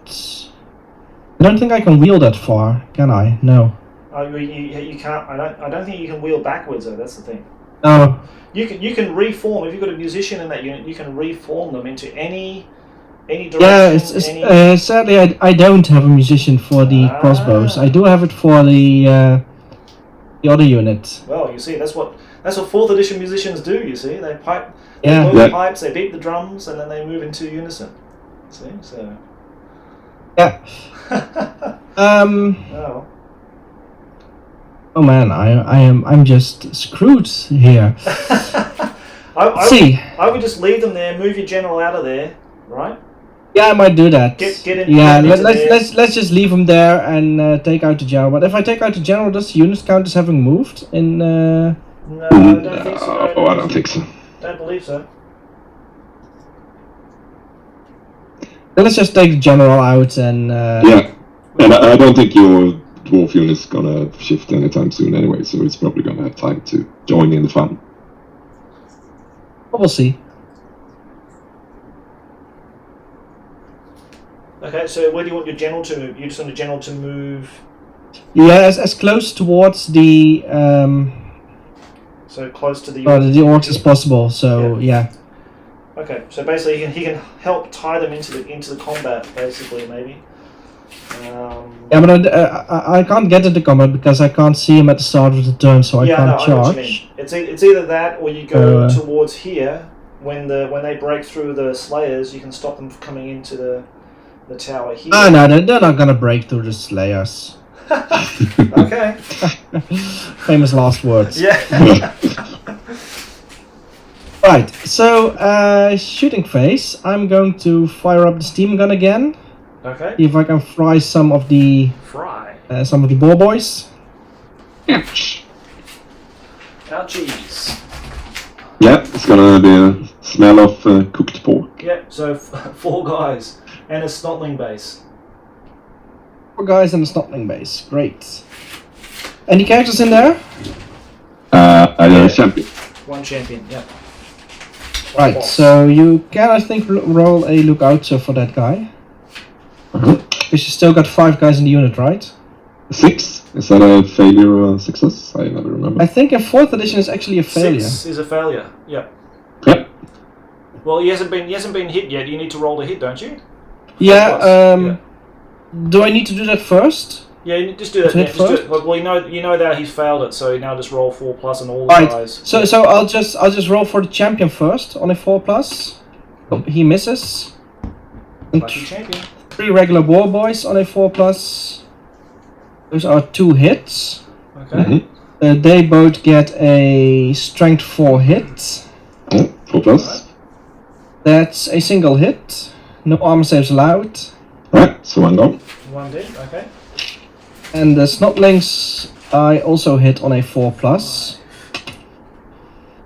don't think I can wheel that far, can I? No. You can't. I don't think you can wheel backwards though. That's the thing. No. You can reform if you've got a musician in that unit. You can reform them into any direction. Yeah, sadly I don't have a musician for the crossbows. I do have it for the other unit. Well, you see, that's what 4th edition musicians do. You see, they pipe. They Yeah. blow the pipes, they beat the drums, and then they move into unison. See, so. Yeah. Oh. Oh man, I'm just screwed here. See. I would just leave them there. Move your general out of there, right? Yeah, I might do that. Get in. Yeah, get into there. let's just leave him there and take out the general. But if I take out the general, does the unit count as having moved? In No, I don't think so. Oh, I don't think so. Don't believe so. Then let's just take the general out and. Yeah, and I don't think your dwarf unit's gonna shift anytime soon anyway, so it's probably gonna have time to join in the fun. We'll see. Okay, so where do you want your general to move? You just want the general to move. Yeah, as close towards the So close to the. the orcs as possible. So yeah. Okay, so basically he can help tie them into the combat, basically maybe. Yeah, but I can't get into combat because I can't see him at the start of the turn, so I can't I know what you charge. mean. It's either that or you go towards here when they break through the slayers, you can stop them from coming into the tower here. Ah, no, they're not gonna break through the slayers. Okay. Famous last words. Yeah. Right, so shooting phase. I'm going to fire up the steam gun again. Okay. See if I can fry some of the boar boys. Ouch. Ouchies. Yeah, it's gonna be a smell of cooked pork. Yep. So 4 guys and a snotling base. 4 guys and a snotling base. Great. Any characters in there? Champion. 1 champion. Yep. Right. Boss. So you can, I think, roll a lookout for that guy. Because you still got 5 guys in the unit, right? 6? Is that a failure or a success? I never remember. I think in 4th edition is actually a failure. 6 is a failure. Yep. Yep. Well, he hasn't been hit yet. You need to roll a hit, don't you? Yeah. Do I need to do that first? Yeah, you just do that. Hit Just do first? it. Well, you know that he's failed it, so now just roll 4+ on all the Right. guys. So I'll just roll for the champion first on a 4+. Oh, he misses. And Lucky champion. 3 regular war boys on a 4+. Those are 2 hits. Okay. They both get a strength 4 hit. Oh, 4+. That's a single hit. No armor saves allowed. Right, so I'm gone. 1 dead. Okay. And the snotlings I also hit on a 4+.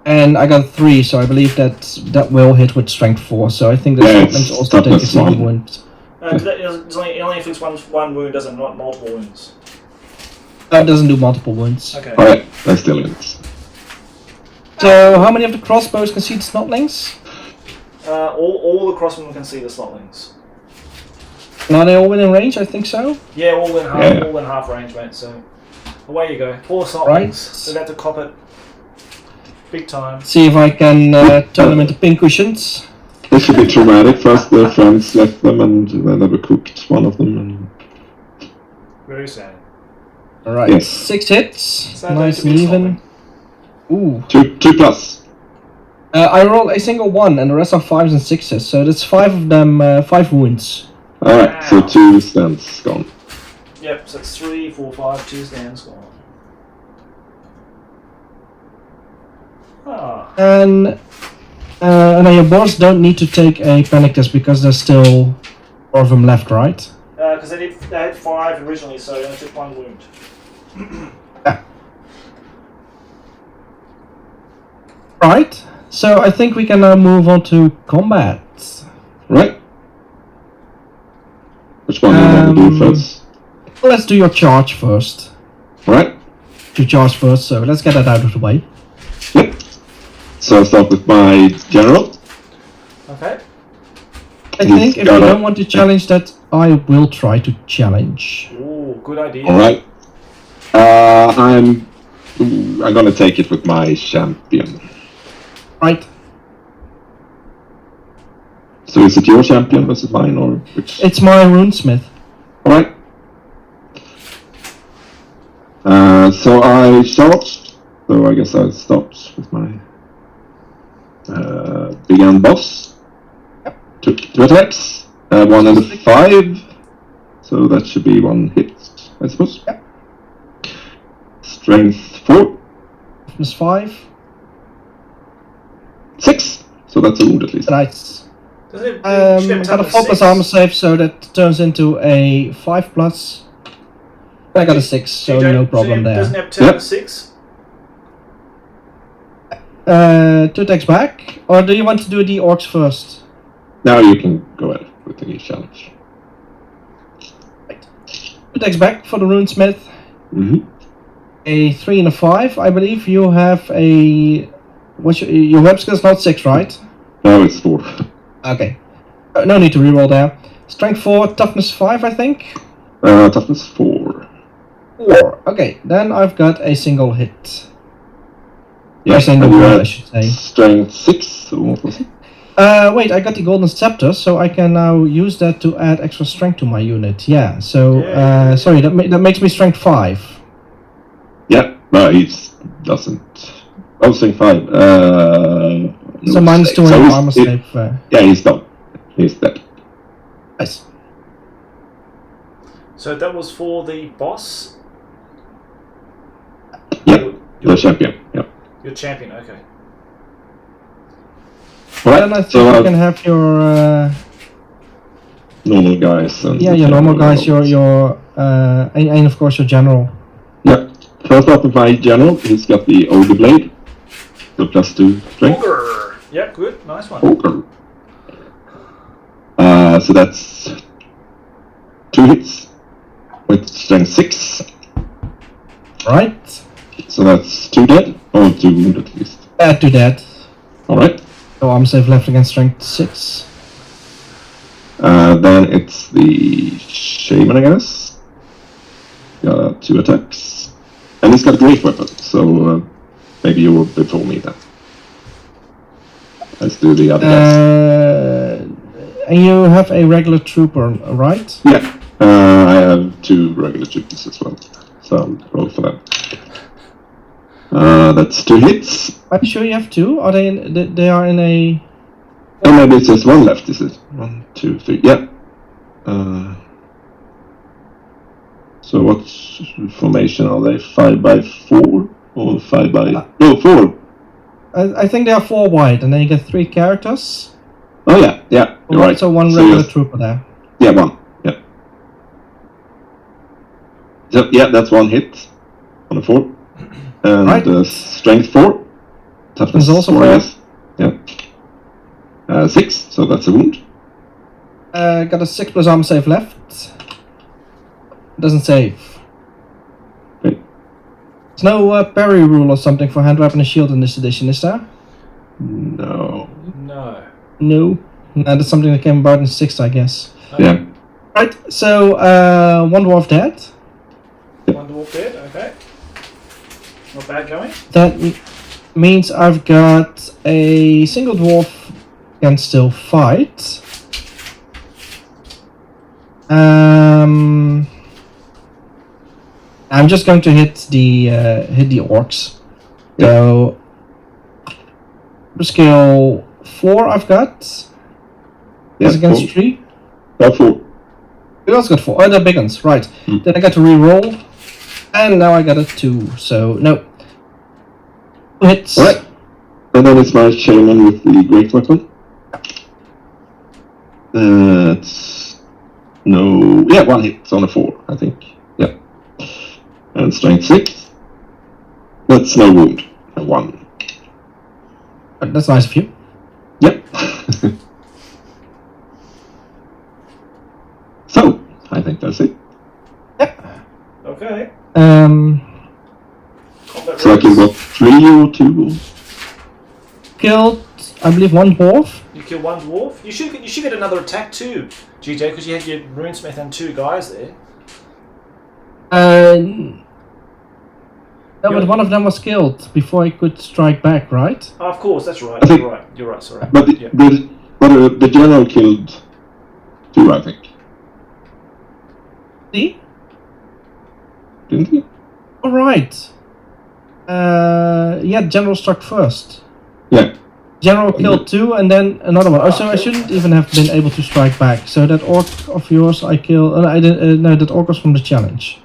And I got 3, so I believe that will hit with strength 4. So I think the snotlings also take a single wound. It only inflicts one wound, doesn't not multiple wounds. That doesn't do multiple wounds. Okay. Alright, that's still in it. So how many of the crossbows can see the snotlings? All the crossmen can see the snotlings. And are they all within range? I think so. Yeah, all in half range, mate. So away you go. Poor snotlings. Right. They're about to cop it. Big time. See if I can turn them into pin cushions. This should be traumatic. First their friends left them and they never cooked one of them. And... Very sad. Alright, Yes. 6 hits. Sad Nice day and to be even. Ooh. 2+. I roll a single 1 and the rest are 5s and 6s. So that's 5 of them, 5 wounds. Alright, so 2 stands gone. Yep, so it's 3, 4, 5, 2 stands gone. Ah. And now your boss don't need to take a panic test because there's still 4 of them left, right? Because they had 5 originally, so they only took 1 wound. Right. So I think we can now move on to combat. Right. Which one do you want to do first? Let's do your charge first. Right. You charge first, so let's get that out of the way. Yep. So I'll start with my general. Okay. I think if you don't want to challenge that, I will try to challenge. Ooh, good idea. Alright. I'm gonna take it with my champion. Right. So is it your champion versus mine or which? It's my runesmith. Alright. So I charged. So I guess I'll start with my big end boss. Two attacks. 1 and a 5. So that should be one hit, I suppose. Yep. Strength 4. Toughness 5. 6. So that's a wound at least. Nice. Doesn't it, you should have Got a toughness 4 plus 6. armor save, so that turns into a 5 plus. I got a 6, so no problem there. Doesn't it have toughness 6? 2 attacks back, or do you want to do the orcs first? Now you can go ahead with the challenge. 2 attacks back for the runesmith. Mm-hmm. A 3 and a 5. I believe you have a. What's your web skill's not 6, right? No, it's 4. Okay. No need to reroll there. Strength 4, toughness 5, I think. Toughness 4. 4. Okay, then I've got a single hit. Yeah, A single and you wound, had I should say. Strength 6. So what was it? Wait, I got the golden scepter, so I can now use that to add extra strength to my unit. Yeah, so, sorry, that makes me strength 5. Yeah, no, he doesn't. Oh, strength 5. So minus 2 So on he's- armor it- save. Yeah, he's done. He's dead. Nice. So that was for the boss? Yep, the champion. Yep. Your champion, okay. Then I Alright, think so you can have your, normal guys. And your normal guys, your, and of course your general. Yeah. First up with my general, he's got the Ogre Blade. So +2 strength. Ogre! Yep, good, nice one. Ogre. So that's 2 hits with strength 6. Right? So that's 2 dead, or 2 wounded at least. Add to that. Alright. So armor save left against strength 6. Then it's the Shaman, I guess. Got 2 attacks. And he's got a great weapon, so maybe you were before me then. Let's do the other guys. And you have a regular trooper, right? Yeah, I have 2 regular troopers as well, so I'll roll for them. That's 2 hits. Are you sure you have 2? Are they in, they are in a... Oh, maybe it's just 1 left, is it? 1, 2, 3, yeah. So what formation are they? 5 by 4? Or 5 by... No, 4! I think they are 4 wide, and then you get 3 characters. Oh yeah, yeah, you're right. So 1 So regular yes. trooper there. Yeah, 1, yeah. So, yeah, that's 1 hit on a 4. And Right. strength 4. Toughness Is also 4, I 4. guess. Yeah. 6, so that's a wound. Got a 6 plus armor save left. Doesn't save. Okay. There's no parry rule or something for hand weapon and shield in this edition, is there? No. No. No. No, that's something that came about in 6th, I guess. Yeah. Right, so 1 dwarf dead. One dwarf dead, okay. Not bad going. That means I've got a single dwarf can still fight. I'm just going to hit the orcs. So skill 4 I've got. Yeah, Is against 4. 3. Oh, 4. We also got 4. Oh, they're big ones, right. Then I got to re-roll. And now I got a 2, so no. 2 hits. Alright. And then it's my shaman with the great weapon. It's no, yeah, 1 hit on a 4, I think. Yeah. And strength 6. That's no wound. 1. That's nice of you. Yep. So, I think that's it. Okay. Combat So I killed rules. what, 3 or 2? Killed, I believe, 1 dwarf. You kill 1 dwarf. You should get another attack too, GJ, because you had your runesmith and 2 guys there. No, but one of them was killed before he could strike back, right? Oh, of course, that's right. I think- You're right. Sorry. But Yeah. the general killed 2, I think. See? Didn't he? Alright. Yeah, general struck first. Yeah. General killed 2 and then another one. Oh, so I shouldn't even have been able to strike back. So that orc of yours I killed. I didn't. No, that orc was from the challenge.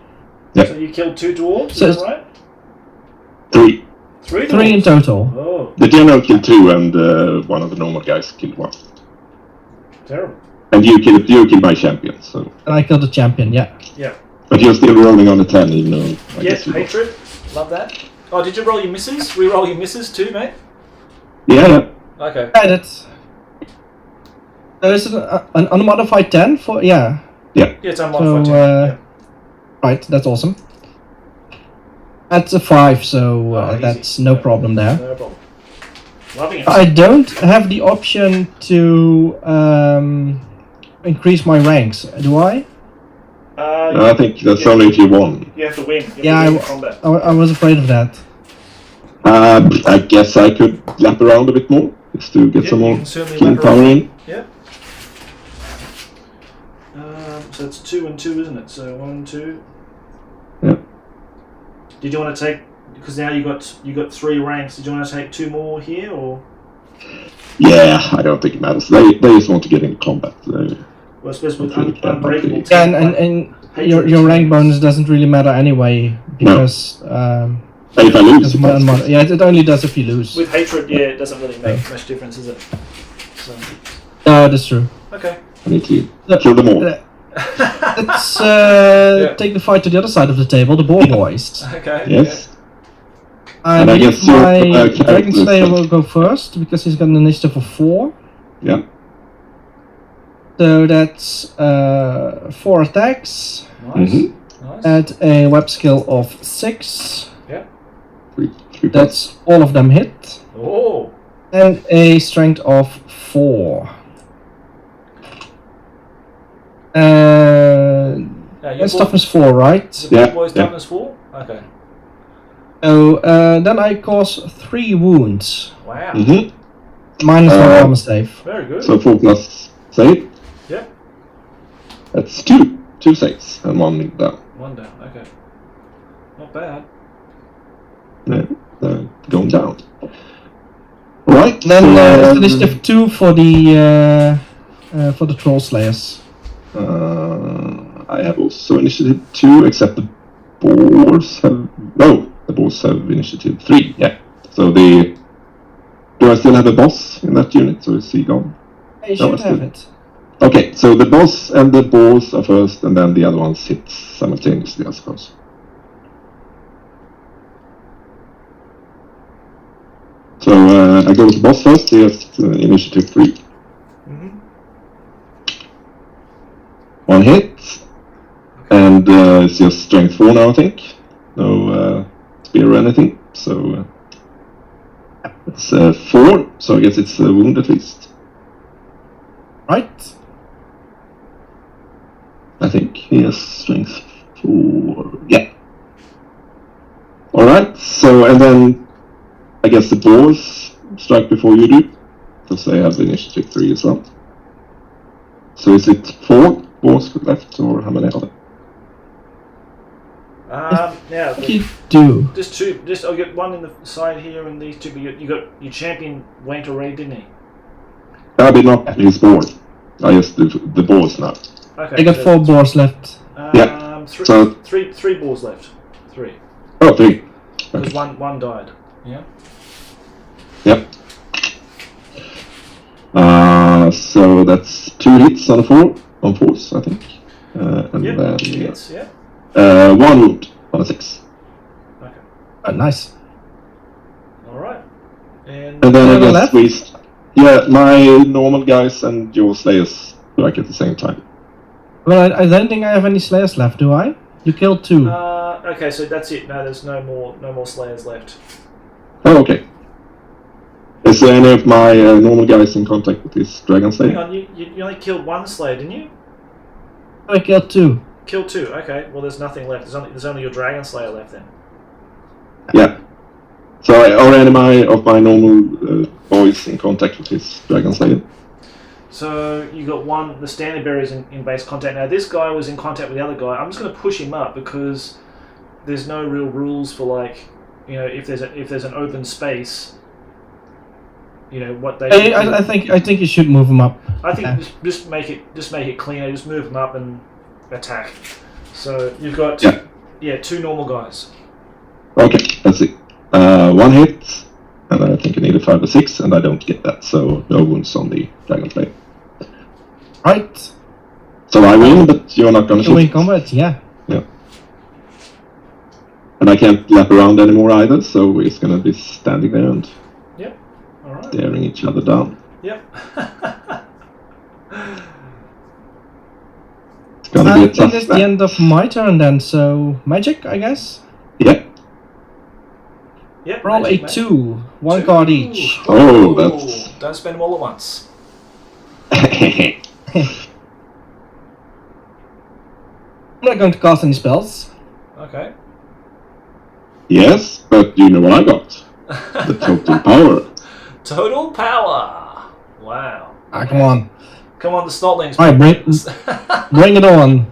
Yeah. So you killed 2 dwarves, So is that right? 3. 3 dwarves? 3 in total. Oh, The general killed 2, and one of the normal guys killed 1. terrible. And you killed my champion. So, And I killed the champion. Yeah. Yeah. but you're still rolling on a 10, even though. I Yeah, guess you hatred. Love that. Oh, did you roll your misses? Re-roll your misses too, mate? Yeah. Okay. Yeah, that's. Is it an unmodified 10 for? Yeah. Yeah, it's unmodified. So, 10. Yeah. Right, that's awesome. That's a 5, so Oh, easy. that's no problem there. No problem. Loving it. I don't have the option to increase my ranks, do I? I think that's only if you won. You have to win. You Yeah, have to win in combat. I was afraid of that. I guess I could lap around a bit more, just to get Yeah, some you more can certainly king lap power around. in. Yeah. So it's 2 and 2, isn't it? So 1, 2. Yeah. Did you want to take? Because now you got 3 ranks. Did you want to take 2 more here, or? Yeah, I don't think it matters. They just want to get into combat. Well, I suppose with Okay, yeah, unbreakable. okay. Yeah, and your rank bonus doesn't really matter anyway because But if I lose, yeah, it only does if you lose. With hatred, yeah, it doesn't really make much difference, is it? So, That's true. okay. I need to kill them all. Let's take the fight to the other side of the table, the boar boys. Okay. Yes. I And I believe guess your, my character Dragon is Slayer like- will go first because he's got an initiative of 4. Yeah. So that's 4 attacks Nice. Mhm. Nice. at a web skill of 6. Three That's all of them hit. Oh. And a strength of 4. Yeah, And toughness 4, right? The Yeah, big boy's yeah. toughness 4? Okay. So then I cause 3 wounds. Wow. Mm-hmm. Minus 1 armor save. Very good. So 4 plus save. Yeah. That's 2. 2 saves and 1 down. 1 down. Okay. Not bad. Yeah, they're going down. Right. Then so, it's initiative 2 for the Troll Slayers. I have also initiative 2, except the boars have. No, the boars have initiative 3. Yeah. So do I still have a boss in that unit, or is he gone? You No, should it's have good. it. Okay, so the boss and the boars are first, and then the other ones hit simultaneously, I suppose. So I go with the boss first. He has initiative 3. Mm-hmm. 1 hit, and it's just strength 4 now, I think. No spear or anything. So it's 4. So I guess it's a wound at least. Right? I think he has strength 4. Yeah. All right. So and then I guess the boars strike before you do, because they have initiative 3 as well. So is it 4 boars left, or how many are there? Now, What do you do? just 2. Just I'll get 1 in the side here, and these 2. But you got your champion went already, didn't he? I did not his board. I just do the boars now. Okay. I got so 4 boars left. Yeah. Three, So- three balls left. 3. Oh, 3. Because Okay. one died. Yeah. Yep. So that's 2 hits on a 4 on 4s, I think. And Yep. then Hits. Yeah. 1 wound on a 6. Okay. Oh, nice. All right. And And then I On the guess left? my normal guys and your slayers strike at the same time. Well, I don't think I have any Slayers left, do I? You killed 2. okay, so that's it. No, there's no more slayers left. Oh, okay. Is there any of my normal guys in contact with this dragon Hang slayer? on, you only killed 1 slayer, didn't you? I killed 2. Killed 2. Okay. Well, there's nothing left. There's only your dragon slayer left then. Yeah. So are any of my normal boys in contact with this dragon slayer? So you got 1. The standard bearer is in base contact. Now this guy was in contact with the other guy. I'm just going to push him up because there's no real rules for, like, you know, if there's an open space, you know what they. should do. I think you should move them up. I think Yeah. just make it cleaner. Just move them up and attack. So you've got two normal guys. Okay, let's see. One hit, and I think I need a 5 or 6, and I don't get that, so no wounds on the Dragonflame. Right. So I win, but you're not gonna You win shoot. combat, yeah. Yeah. And I can't lap around anymore either, so we're just gonna be standing there and Yep. All right. staring each other down. Yep. It's gonna I be a think tough it's the match. end of my turn then, so magic, I guess. Yeah. Yep. Roll magic, a mate. 2, one card each. Oh, that's... Don't spend them all at once. I'm not going to cast any spells. Okay. Yes, but you know what I got? The total power. Total power. Wow. Ah, come on. Come on, the Snotlings. Alright, bring it on.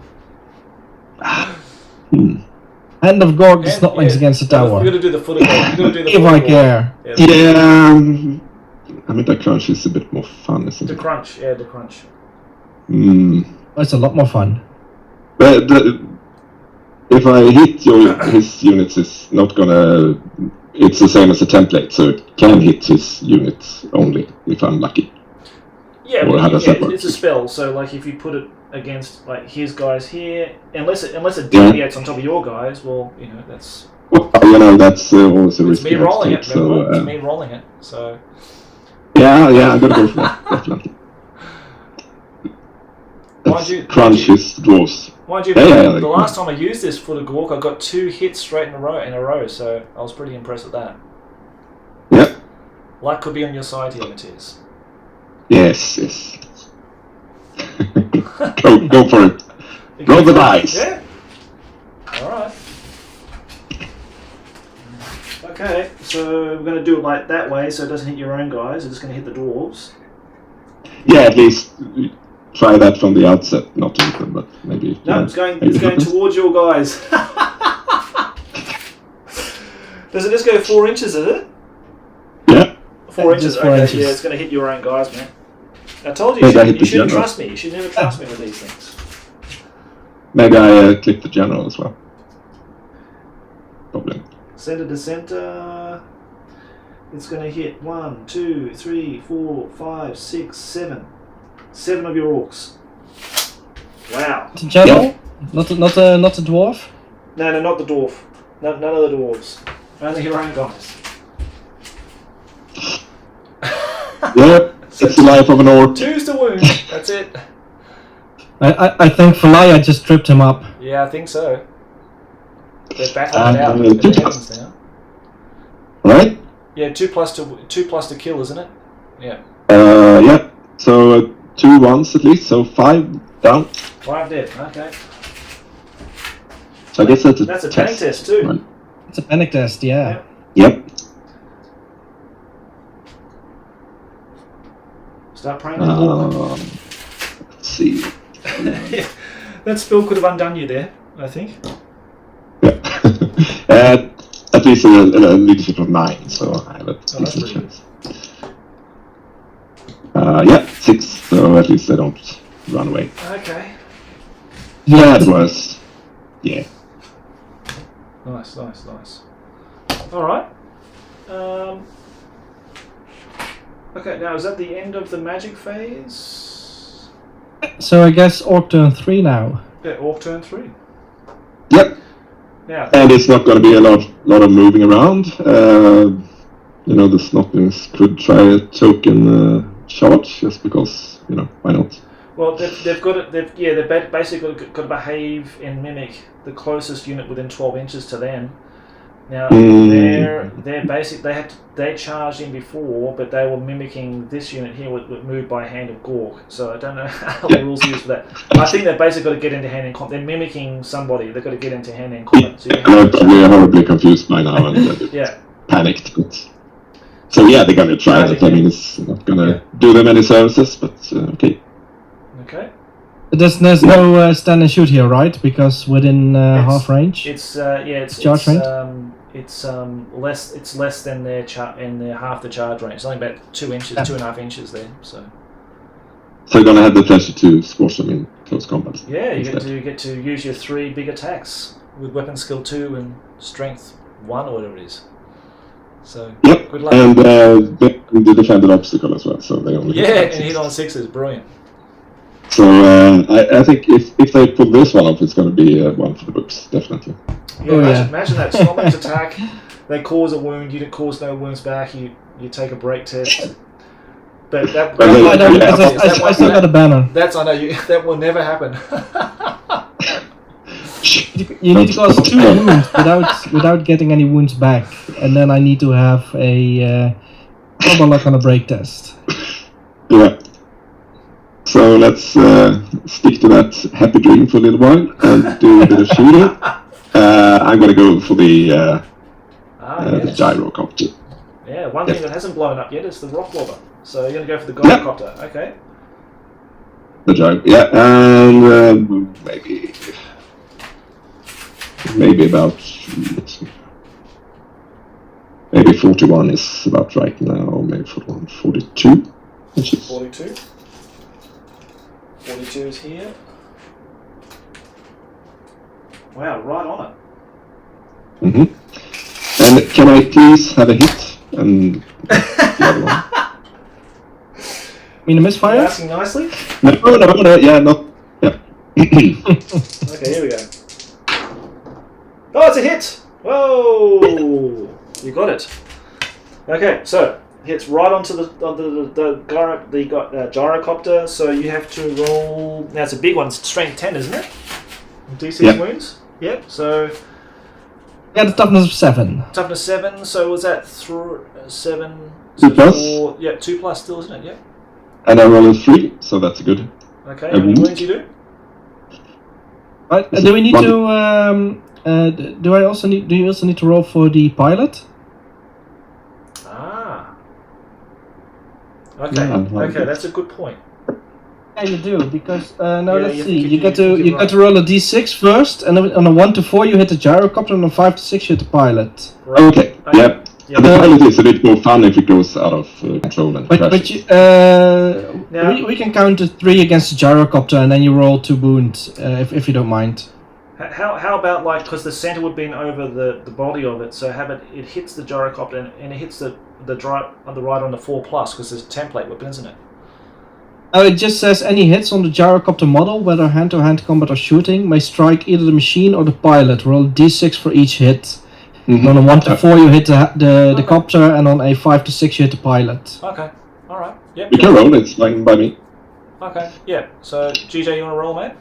Hand of Gorg, the Snotlings against the tower. We're gonna do the foot of Gorg. We're gonna do the If foot I of Gorg. care. Yeah, I mean, the crunch is a bit more fun, isn't The it? crunch. Yeah, the crunch. Oh, it's a lot more fun. But if I hit his units, it's not gonna... It's the same as a template, so it can hit his units only, if I'm lucky. Yeah, Or but how does that work? it's a spell. So, like, if you put it against like his guys here, unless it deviates on top of your guys, well, you know that's. Well, you know, that's always a It's risk. me you have to rolling take, it. so, Remember? It's me rolling it. So. yeah, I'm gonna go for that, definitely. Mind you, crunch is dwarves. Mind you, Yeah, the last time I used this foot of Gork, I got 2 hits straight in a row, so I was pretty impressed with that. Yep. Luck could be on your side here, Mattias. Yes. go for it. Roll the dice. Yeah. All right. Okay, so we're going to do it like that way, so it doesn't hit your own guys. It's just going to hit the dwarves. Yeah, at least try that from the outset, not to hit them, but maybe. No, it's going towards your guys. Does it just go 4 inches? Is it? Yeah. 4 inches. Just 4 Okay, inches. yeah, it's going to hit your own guys, man. I told you, Maybe I hit you the shouldn't general. trust me. You should never trust me with these things. Maybe I click the general as well. Probably. Center to center. It's going to hit 1, 2, 3, 4, 5, 6, 7. 7 of your orcs. Wow. The general? Not the dwarf? No, not the dwarf. No, none of the dwarves. Only your own guys. Yeah, it's the life of an orc. 2's the wound. That's it. I think Falaya just tripped him up. Yeah, I think so. They're battling it out. And, in the 2 heavens plus. now. Right? Yeah, 2 plus to kill, isn't it? Yeah. Yeah. So 2 ones at least, so 5 down. 5 dead. Okay. So I guess that's a That's a panic test too. Right. It's a panic test, yeah. Yep. Start praying. Uh, Let's see. yeah, that spell could have undone you there, I think. Yeah. At least a leadership of 9, so I have a decent that's pretty chance. Yeah, 6, so at least I don't run away. Okay. Yeah, it was. Yeah. Nice. All right. Okay, now is that the end of the magic phase? So I guess Orc turn 3 now. Yeah, Orc turn 3. Yep. Now, And it's not going to be a lot of moving around. You know, the Snotlings could try a token charge, just because, you know, why not? well, they've got it. They've basically got to behave and mimic the closest unit within 12 inches to them. Now they're basic. They charged in before, but they were mimicking this unit here with moved by hand of Gork. So I don't know how the rules are used for that. I think they've basically got to get into hand in combat. They're mimicking somebody. They've got to get into hand in combat. So They're horribly confused by now and yeah. panicked. But... So yeah, they're going to try it. I mean, it's not going to do them any services, but okay. Okay. There's no stand and shoot here, right? Because within half range. It's Charge range? It's less. It's less than their half the charge range. It's only about 2 inches, 2.5 inches there. So you're gonna have the pleasure to squash them in close combat. yeah, you get to use your 3 big attacks with weapon skill 2 and strength 1 or whatever it is. So Yep, good luck. and the defended obstacle as well. So they only And hit on 6s, brilliant. So I think if they pull this one off, it's going to be one for the books, definitely. Yeah, imagine that Stormlight attack. They cause a wound. You cause no wounds back. You take a break test. But I still got a banner. I know that will never happen. You need to cause 2 wounds without getting any wounds back, and then I need to have a double luck on a break test. Yeah. So let's stick to that happy dream for a little while and do a bit of shooting. I'm going to go for the gyrocopter. Yeah, one thing that hasn't blown up yet is the rock lobber. So you're going to go for the gyrocopter, okay? The gyro, yeah, and maybe about, let's see, maybe 41 is about right now, maybe 41, 42 inches. 42. 42 is here. Wow, right on it. Mm-hmm. And can I please have a hit? And the other one. Mean a misfire? You're asking nicely? No, yeah, not, yeah. Okay, here we go. Oh, it's a hit! Whoa! You got it. Okay, so hits right onto the gyrocopter. So you have to roll. Now it's a big one. It's strength 10, isn't it? D6 wounds. Yep. So Yeah, the toughness of 7. toughness 7. So was that 7? 2 plus. 4, yeah, 2 plus still, isn't it? Yep. And I roll a 3, so that's good. Okay. How many wounds you do? Right. Do we need to? Do you also need to roll for the pilot? Ah. Okay. Yeah, Okay, that's a good point. Yeah, you do, because now Yeah, let's you see. think You you get right. to roll a d6 first, and on a 1 to 4 you hit the gyrocopter, and on a 5 to 6 you hit the pilot. Right. Okay, yeah. And the pilot is a bit more fun if it goes out of control and But crashes. we can count to 3 against the gyrocopter, and then you roll 2 wounds if you don't mind. How about because the center would be over the body of it, so have it hits the gyrocopter and it hits the on the right on the 4 plus because there's a template weapon, isn't it? Oh, it just says any hits on the gyrocopter model, whether hand-to-hand combat or shooting, may strike either the machine or the pilot. Roll d6 for each hit. Mm-hmm. On a 1 to 4 you hit the copter, and on a 5 to 6 you hit the pilot. Okay, all right, yep. We can roll, it's fine by me. Okay, yeah. So GJ, you want to roll, mate?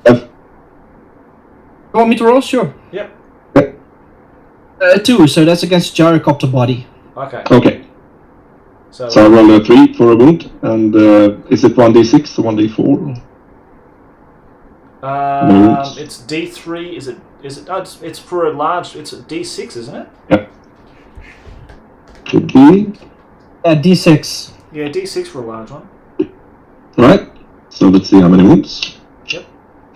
You want me to roll? Sure. Yep. 2, so that's against gyrocopter body. Okay. Okay, So so I roll a 3 for a wound, and is it 1d6 or 1d4? it's D3. Is it? Oh, it's for a large. It's a D6, isn't it? Yep. Could be. d6. Yeah, D6 for a large one. Right, so let's see how many wounds. Yep.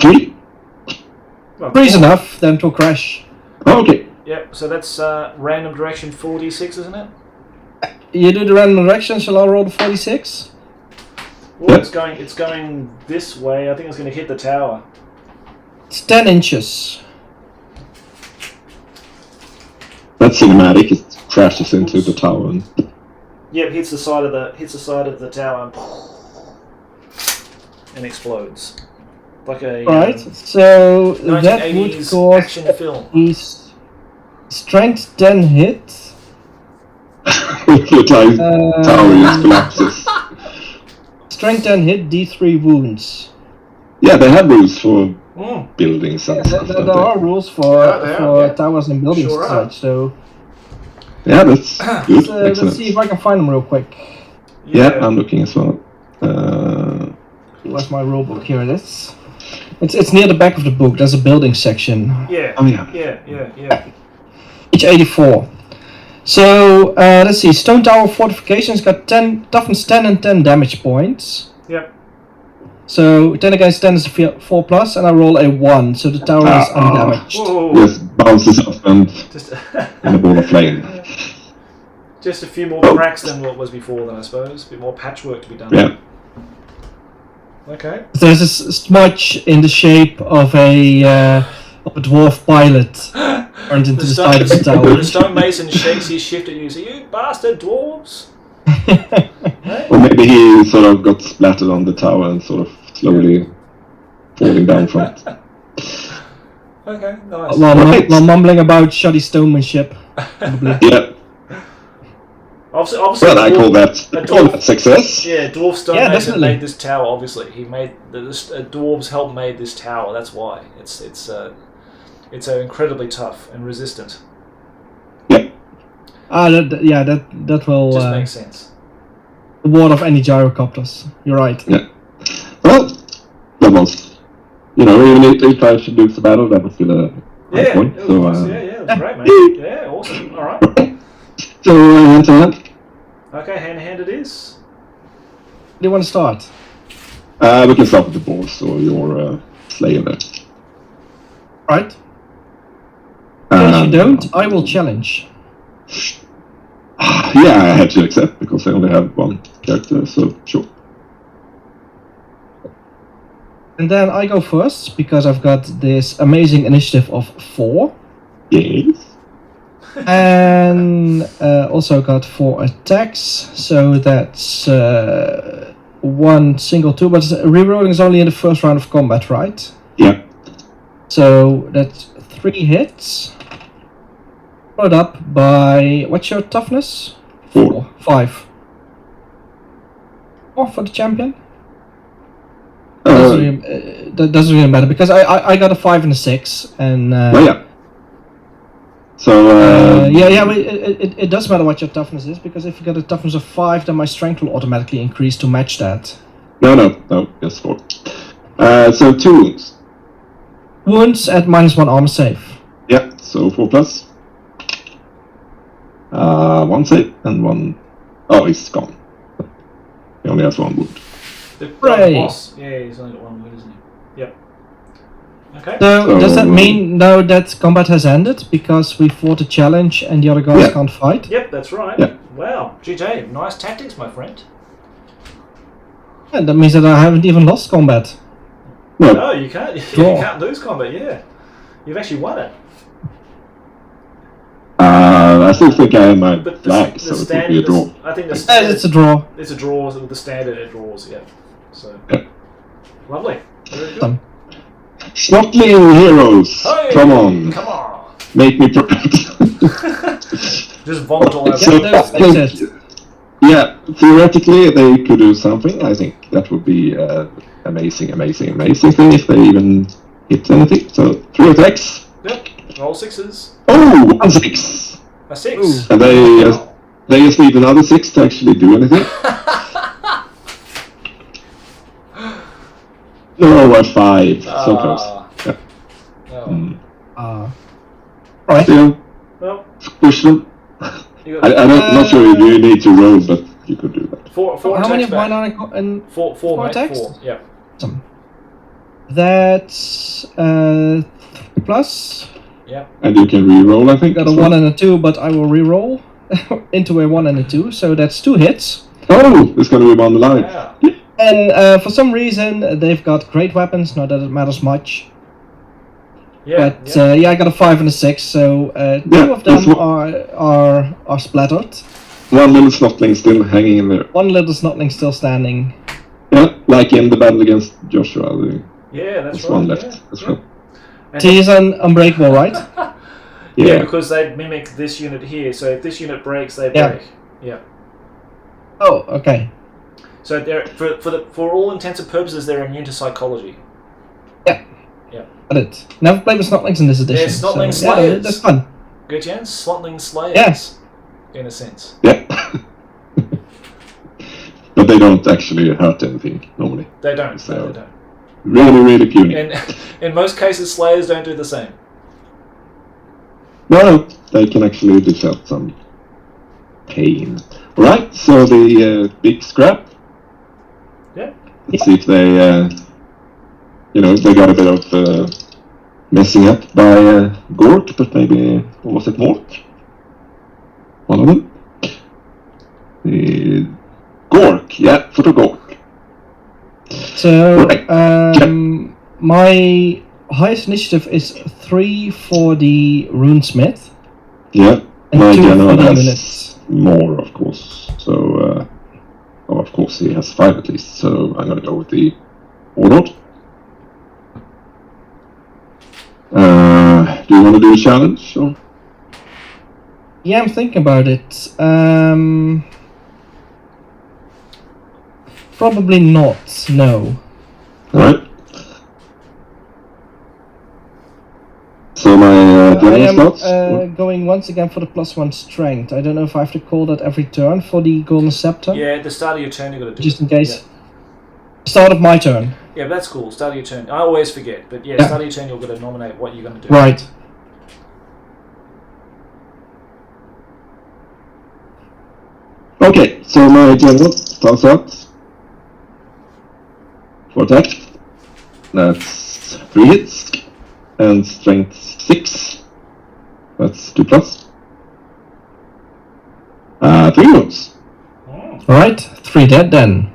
3. Well, 3's 4. enough, then to crash. Okay. Yep. So that's random direction 4d6, isn't it? You do the random direction, shall I roll the 46? Well, Yep. it's going this way. I think it's going to hit the tower. It's 10 inches. That's cinematic, it crashes into the tower. And Yep, hits the side of the tower and explodes. Like a Right, so that would 1980s cause action film. his strength 10 hit. the tower just collapses. Strength 10 hit, d3 wounds. Yeah, they have rules for Mm. buildings and Yeah, stuff. there don't they? are rules for Yeah. towers and buildings Sure and are. such, so Yeah, that's good. let's Excellent. see if I can find them real quick. Yeah, I'm looking as well. Where's my rulebook? Here it is. It's near the back of the book, there's a building section. Yeah. Oh yeah. Yeah. Page 84. So, let's see, Stone Tower Fortifications got 10, toughness 10 and 10 damage points. Yep. So 10 against 10 is a 4+, and I roll a 1, so the tower is undamaged. Whoa. Just bounces up and Just, in a ball of flame. just a few more cracks than what was before, then I suppose. A bit more patchwork to be done. Yeah. Okay. There's a smudge in the shape of a dwarf pilot turned into the side of the tower. The stonemason shakes his shift at you. So you bastard dwarves! Hey? Or maybe he sort of got splattered on the tower and sort of slowly falling down from it. Okay, nice. While mumbling about shoddy stonemanship. Probably. Yeah. Obviously, Well, I call that dwarf- success. Yeah, dwarf stonemason definitely. made this tower. Obviously, he made dwarves helped made this tower. That's why it's incredibly tough and resistant. Yeah. That will Just makes sense. ward off any gyrocopters. You're right. Yeah. Well, that was, even if I should lose the battle, that was still a high Yeah, point. it So, was, it was great, mate. Yeah, awesome. All right. so hand to hand. Okay, hand to hand it is. Do you want to start? We can start with the boss or your slayer there. Right. If you don't, I will challenge. Yeah, I had to accept because I only have one character, so sure. And then I go first because I've got this amazing initiative of 4. Yes. And also got 4 attacks, so that's 1 single 2, but rerolling is only in the first round of combat, right? Yeah. So that's 3 hits. Followed up by, what's your toughness? 4. 5. 4 for the champion? That doesn't really matter because I got a 5 and a 6, and Well, yeah. So, it does matter what your toughness is, because if you get a toughness of 5, then my strength will automatically increase to match that. No, just 4. So 2 wounds. Wounds at -1 armor save. Yeah, so 4 plus. 1 save and 1. Oh, he's gone. He only has 1 wound. The Hooray. boss. Yeah, he's only got 1 wound, isn't he? Yep. Okay. So does that mean now that combat has ended because we fought a challenge and the other guys can't fight? Yep, that's right. Yeah. Wow, GJ, nice tactics, my friend. And that means that I haven't even lost combat. No, you can't. You Draw. can't lose combat. Yeah, you've actually won it. I still think I have my But flag, so it would be a standard, draw. I think the It's standard, a draw. it's a draw with the standard it draws. Yeah. So Yeah. lovely. Very good. Done. Snotling heroes! Hey, Come on! Come on. Make me proud! Just vomit all over. So, Yeah, that's it. yeah, theoretically they could do something. I think that would be amazing thing if they even hit anything. So 3 attacks. Yep. Roll 6s. Oh, 1 6! A 6. Ooh. And they just need another 6 to actually do anything. No, a 5. So close. Yeah. Oh. Right. So, Well, push them. you I, got I'm not sure if you need to roll, but you could do that. four How many attacks back. and Four, four mate, attacks? 4. Yep. Awesome. That's 3 plus. Yep. And you can re-roll, I think. Got a as well. 1 and a 2, but I will re-roll into a 1 and a 2, so that's 2 hits. Oh, there's going to be 1 alive. Yeah. And for some reason, they've got great weapons, not that it matters much. Yeah. But yeah. I got a 5 and a 6, so 2 Yeah, of them that's are splattered. 1 little snotling still hanging in there. 1 little snotling still standing. Yeah, like in the battle against Joshua. Yeah, that's There's right. 1 left yeah. as Yeah. well. And So he's unbreakable, right? yeah, because they mimic this unit here. So if this unit breaks, they Yeah. break. Yeah. Oh, okay. So they're for all intents and purposes, they're immune to psychology. Got it. Never played with snotlings in this edition. Yeah, snotling so, yeah, slayers. that's fun. Good chance, slotling slayers. Yes. In a sense. Yeah. But they don't actually hurt anything, normally. They don't. So- No, they don't. Really puny. In most cases, slayers don't do the same. No, they can actually dish out some pain. Alright, so the big scrap. Yeah. Let's see if they they got a bit of messing up by Gork, but maybe, or was it Mork? One of them? Gork, yeah, Photo Gork. So, Right. my highest initiative is 3 for the runesmith Yeah, and my 2 for general the has units. more, of course. So, of course he has 5 at least, so I'm gonna go with the Warlord. Do you want to do a challenge? Or? Yeah, I'm thinking about it. Probably not, no. Alright. So my I general am starts? going once again for the +1 strength. I don't know if I have to call that every turn for the Golden Scepter. Yeah, at the start of your turn, you've got to do Just it. in case. Yeah. Start of my turn. Yeah, but that's cool. Start of your turn. I always forget, but yeah, Yeah. start of your turn, you're going to nominate what you're going to do. Right. Okay, so my general starts out for attack. That's 3 hits and strength 6. That's 2+. 3 wounds. Oh, Alright, 3 dead then.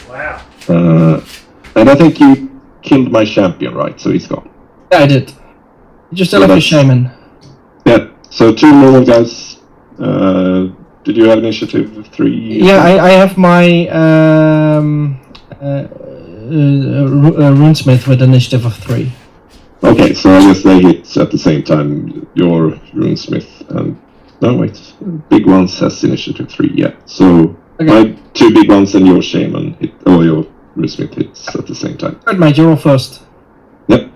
wow. And I think you killed my champion, right? So he's gone. Yeah, I did. You just still So have your that's- shaman. Yeah, so 2 normal guys. Did you have initiative 3? Yeah, I have my runesmith with initiative of 3. Okay, so I guess they hit at the same time, your runesmith and... No, wait. Big ones has initiative 3, yeah. So, Okay. my 2 big ones and your shaman hit... Oh, your runesmith hits at the same time. Good, mate, you're all first. Yep.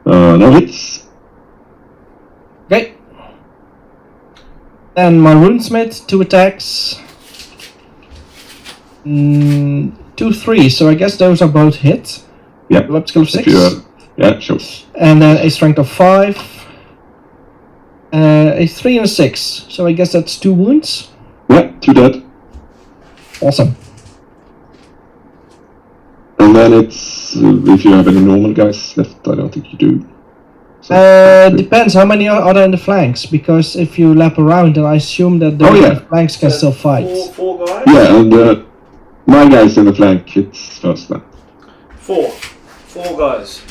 No hits. Okay. Then my runesmith, 2 attacks. 2, 3, so I guess those are both hit. Yep. Web skill of If 6. you yeah, sure. And then a strength of 5. A 3 and a 6, so I guess that's 2 wounds. Yeah, 2 dead. Awesome. And then it's... if you have any normal guys left, I don't think you do. So, Depends how many are there in the flanks, because if you lap around, then I assume that the Oh, yeah. flanks can still fight. Four guys? yeah, and my guys in the flank hits first then. Four guys.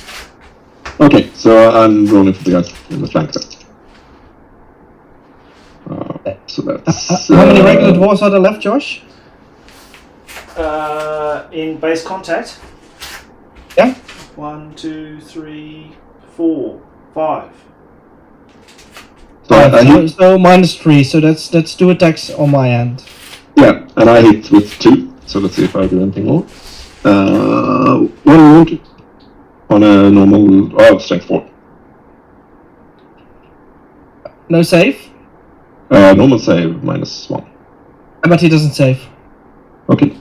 Okay, so I'm rolling for the guys in the flank then. So that's... How many regular dwarves are there left, Josh? In base contact. Yeah. 1, 2, 3, 4, 5. So I hit, So -3, so that's 2 attacks on my end. yeah, and I hit with 2. So let's see if I do anything more. 1 wound on a normal... strength 4. No save? Normal save -1. But he doesn't save. Okay.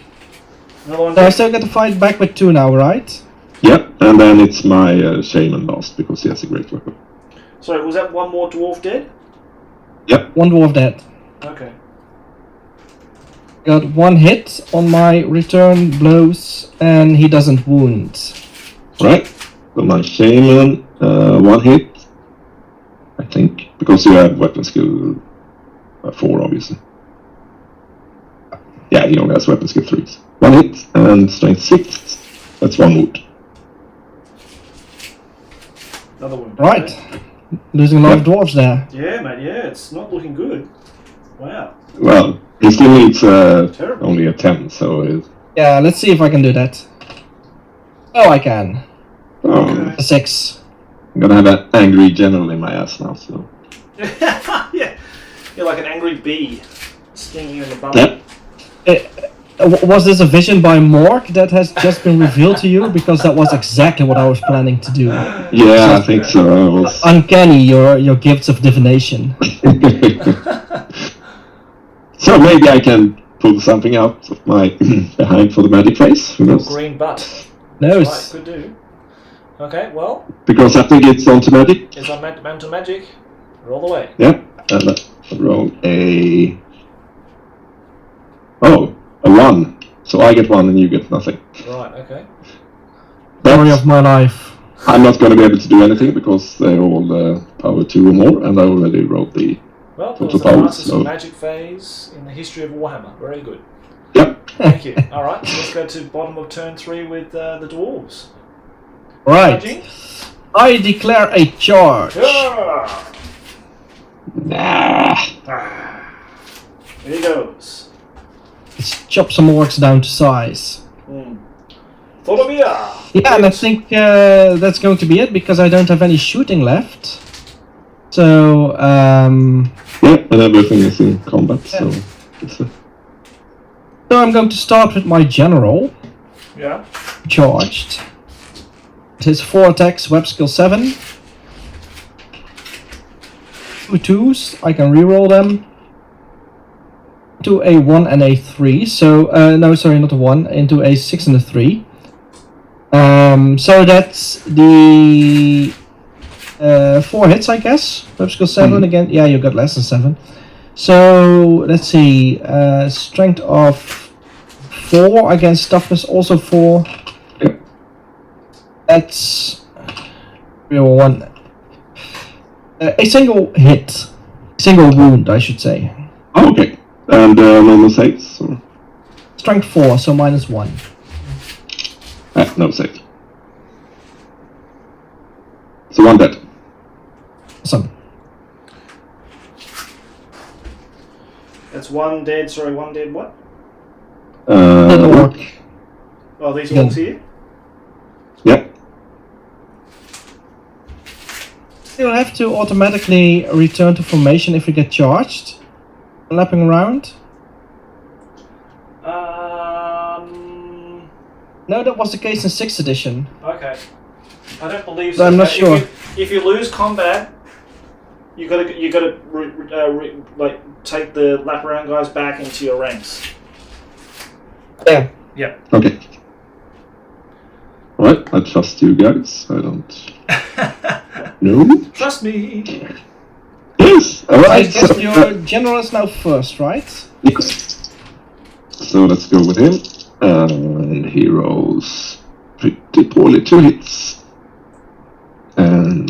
Another one. So I still get to fight back with 2 now, right? Yeah, and then it's my shaman last because he has a great weapon. Sorry, was that one more dwarf dead? Yep. 1 dwarf dead. Okay. Got 1 hit on my return blows, and he doesn't wound. Right. So my shaman, 1 hit. I think, because you have weapon skill 4, obviously. Yeah, he only has weapon skill 3. 1 hit and strength 6. That's 1 wound. Another one. Right. Losing a lot of dwarves there. Yeah, mate, yeah, it's not looking good. Wow. Well, he still needs Terrible. only a 10, so it's... Yeah, let's see if I can do that. Oh, I can. Okay. A 6. I'm gonna have an angry general in my ass now, so... Yeah. You're like an angry bee stinging you in the bum. Yep. Was this a vision by Mork that has just been revealed to you? Because that was exactly what I was planning to do. Yeah, I think so. I was... Uncanny, your gifts of divination. So maybe I can pull something out of my behind for the magic face. Who Your knows? green butt. No, Right, could do. Okay, well, Because I think it's on to magic. it's on Mountain Magic. Roll away. Yeah, and I roll a Oh, a 1. So I get 1 and you get nothing. Right, okay. Story But of my life. I'm not going to be able to do anything because they're all power 2 or more, and I already wrote the Well, that total was the power. fastest So magic phase in the history of Warhammer. Very good. yep. Thank you. Alright, so let's go to bottom of turn 3 with the Dwarves. Right. Charging. I declare a charge. Yeah! Nah. Here he goes. Let's chop some orcs down to size. Follow me. Yeah, and I think that's going to be it because I don't have any shooting left. So, Yeah, and everything is in combat, so it's so I'm going to start with my general, Yeah. charged. It has 4 attacks, web skill 7. 2 2s, I can reroll them. To a 1 and a 3, so, no, sorry, not a 1, into a 6 and a 3. So that's the 4 hits, I guess. Web skill 7 again. Yeah, you got less than 7. So let's see. Strength of 4 against toughness also 4. That's real 1. A single hit, single wound, I should say. Oh, okay. And normal saves? Or? Strength 4, so minus 1. No save. So 1 dead. Awesome. That's 1 dead, sorry, 1 dead what? Dead orc. Oh, these Yeah. orcs here? Yep. You'll have to automatically return to formation if you get charged. Lapping around. No, that was the case in 6th edition. Okay. I don't believe But so. I'm not If sure. if you lose combat, you gotta like take the lap around guys back into your ranks. Yeah. Yeah. Okay. Alright, I trust you guys. I don't. No? Trust me. Yes! I Alright, guess so, your general is now first, right? yes. So let's go with him. And he rolls pretty poorly. 2 hits. And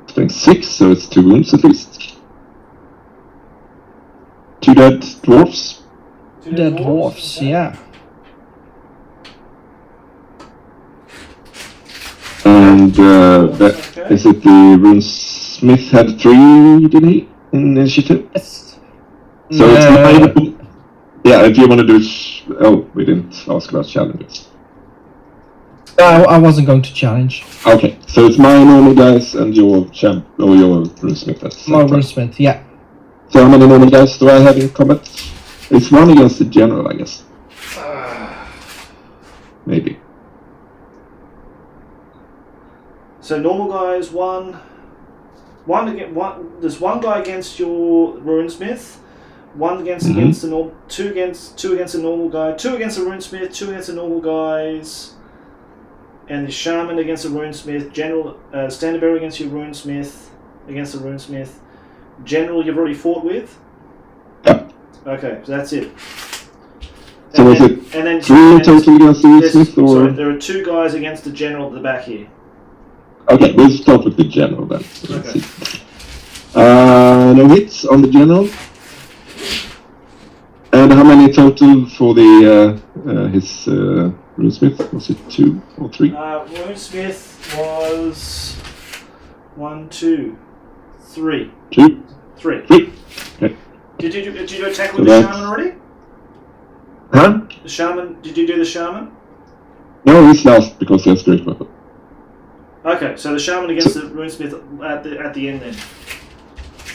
strength 6, so it's 2 wounds at least. 2 dead dwarfs. The dwarfs, okay. yeah. And Dwarfs, okay. is it the runesmith had 3, did he? In initiative? Yes. So it's my. Yeah, if you want to do. Oh, we didn't ask about challenges. I wasn't going to challenge. Okay, so it's my normal guys and your champ or your runesmith. That's My Smith, yeah. So how many normal guys do I have in combat? It's 1 against the general, I guess. Maybe. So normal guys, one. There's 1 guy against your runesmith. 1 against the normal. 2 against the normal guy. 2 against the runesmith. 2 against the normal guys. And the shaman against the runesmith. General standard bearer against your runesmith. Against the runesmith. General you've already fought with. Yeah. Okay, so that's it. So is it 3 in total against the runesmith, or? Sorry, there are 2 guys against the general at the back here. Okay, we'll start with the general then. So let's Okay. see. No hits on the general. And how many total for the his runesmith? Was it 2 or 3? Runesmith was 1, 2, 3. 2, 3. 3. Okay. Did you attack So with the that's- shaman already? Huh? The shaman? Did you do the shaman? No, he's last because he has great weapon. Okay, so the shaman against the runesmith at the end then.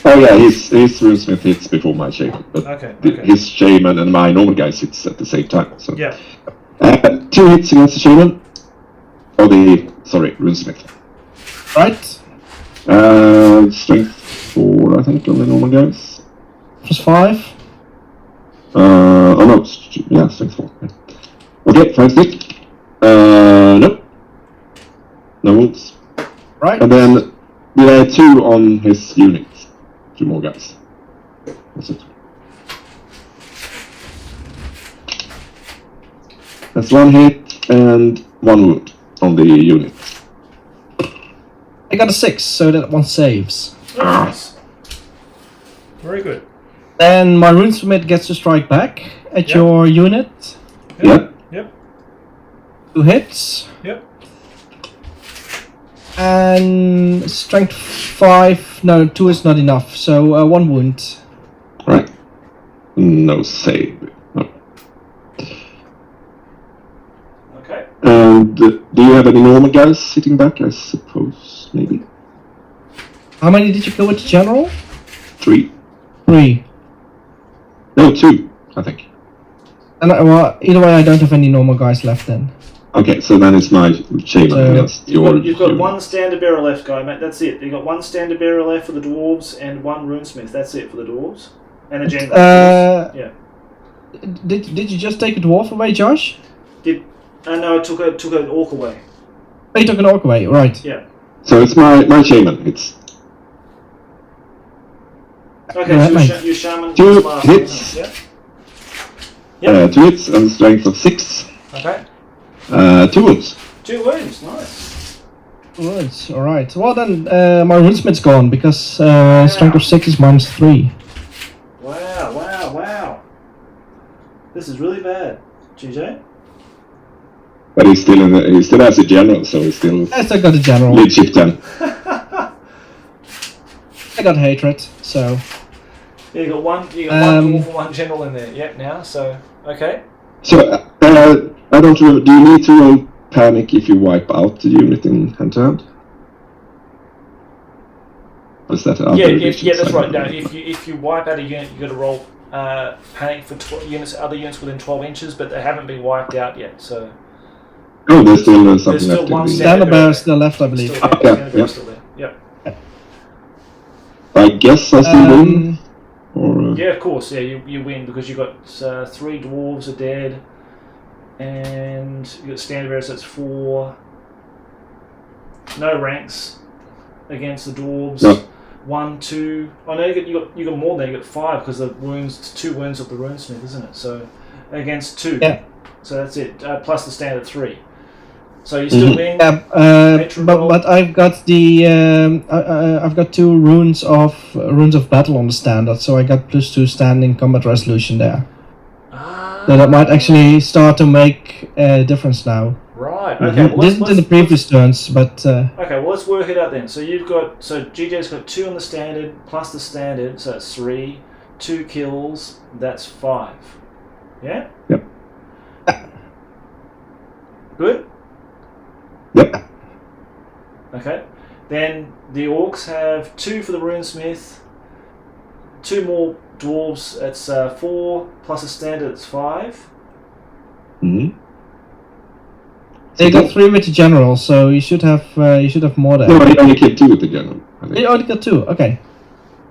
Oh yeah, his runesmith hits before my shaman, but Okay. his shaman and my normal guys hits at the same time. So Yeah. 2 hits against the shaman. Or runesmith. Right? Strength 4, I think, on the normal guys. Plus 5. Oh no, strength 4. Yeah. Okay, 5 stick. Nope. No wounds. Right? And then did I add 2 on his unit? 2 more guys. That's it. That's 1 hit and 1 wound on the unit. I got a 6, so that one saves. Oh, nice. Very good. Then my runesmith gets to strike back at Yep. your unit. Yep. Yep. 2 hits. Yep. And strength 5. No, 2 is not enough, so 1 wound. Right. No save. No. Okay. And do you have any normal guys sitting back? I suppose maybe How many did you kill with the general? 3. 3. No, 2. I think. And well, either way, I don't have any normal guys left then. Okay, so then it's my shaman So- against your. You've got unit. one standard bearer left, guy, mate. That's it. You've got one standard bearer left for the dwarves and 1 runesmith. That's it for the dwarves. And a general. Yeah. Did you just take a dwarf away, Josh? No, I took an orc away. Oh, you took an orc away, right? Yeah. So it's my shaman. It's Okay, Right, so mate. your shaman. 2 is last, hits. isn't it? Yeah. 2 hits and strength of 6. Okay. 2 wounds. 2 wounds. Nice. Right, alright. Well then, my runesmith's gone because strength of 6 is -3. Wow. This is really bad, GJ. But he still has a general, so he's still I still got a general. lead chieftain. I got hatred, so. Yeah, you got one dwarf and 1 general in there. Yep. Now, so okay. So I don't remember. Do you need to roll panic if you wipe out the unit in hand to hand? Or is that other Yeah, editions? that's I right. don't No, know. if you wipe out a unit, you got to roll panic for other units within 12 inches, but they haven't been wiped out yet. So Oh, there's still something There's still left. one in the- standard Standard bearer bearer. is still left, I believe. Still, Okay, standard bearer's yeah. still there. Yep. I guess I still win. Or Yeah, of course. Yeah, you win because you got 3 dwarves are dead, and you got standard bearers. That's 4. No ranks against the dwarves. No. 1, 2. Oh no, you got more than that. You got 5 because the wounds, 2 wounds of the runesmith, isn't it? So against 2. Yeah. So that's it. Plus the standard 3. So you still win. Yeah, Hatred roll. but I've got the I've got 2 runes of battle on the standard, so I got +2 standing combat resolution there. So that might actually start to make a difference now. Right. Okay. Well, Didn't in the previous turns, but Okay, well let's work it out then. So GJ's got 2 on the standard plus the standard, so that's 3. 2 kills, that's 5. Yeah? Yep. Good? Yep. Okay. Then the orcs have 2 for the runesmith, 2 more dwarves, that's 4, plus a standard, it's 5. hmm they got 3 with the general, so you should have more there. No, I only killed 2 with the general. I think. You only got 2, okay.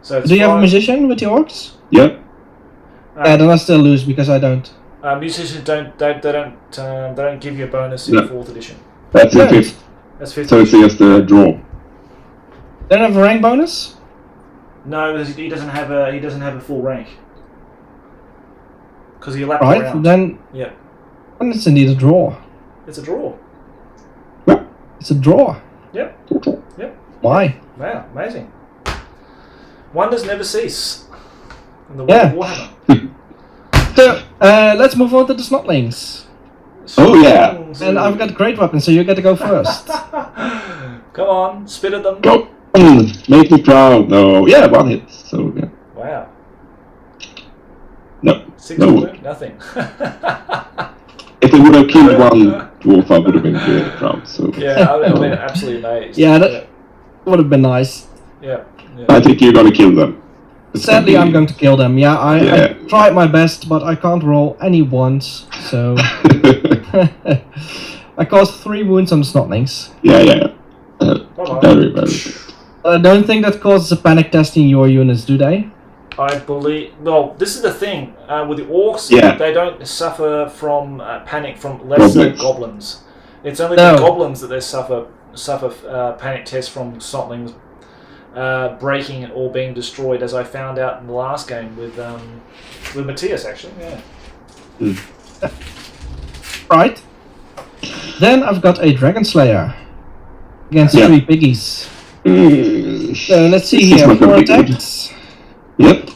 So it's Do you have a 5. magician with the orcs? Yeah. Yeah, then I still lose because I don't. Musicians they don't give you a bonus in No. 4th edition. That's Yeah. a 5th. That's 5th So it's edition. just a draw. Don't have a rank bonus? No, he doesn't have a full rank. Because he lapped Right, around. then Yeah. it's indeed a draw. It's a draw. It's a draw. Yep. Why? Wow, amazing. Wonders never cease. In the world Yeah. of Warhammer. So, let's move on to the snotlings. Oh, yeah. And I've got great weapons, so you get to go first. Come on, spit at them. Go. Make me proud. No. Yeah, 1 hit. So yeah. Wow. No. 6 No. wound, nothing. If they would have killed 1 dwarf, I would have been really proud. So Yeah, I would have been absolutely amazed. Yeah, that would have been nice. Yeah. I think you're gonna kill them. It's Sadly, gonna I'm going to kill them. Yeah, I Yeah. tried my best, but I can't roll any ones, so... be- I caused 3 wounds on the snotlings. yeah. Bye-bye. Very, very good. I don't think that causes a panic test in your units, do they? I believe. Well, this is the thing with the orcs. Yeah. They don't suffer from panic from lesser Goblins. goblins. It's only No. the goblins that they suffer panic tests from snotlings breaking or being destroyed, as I found out in the last game with Mattias, actually. Yeah. Right. Then I've got a Dragon Slayer against 3 piggies. So let's see This is here. not 4 gonna be good. attacks. Yep.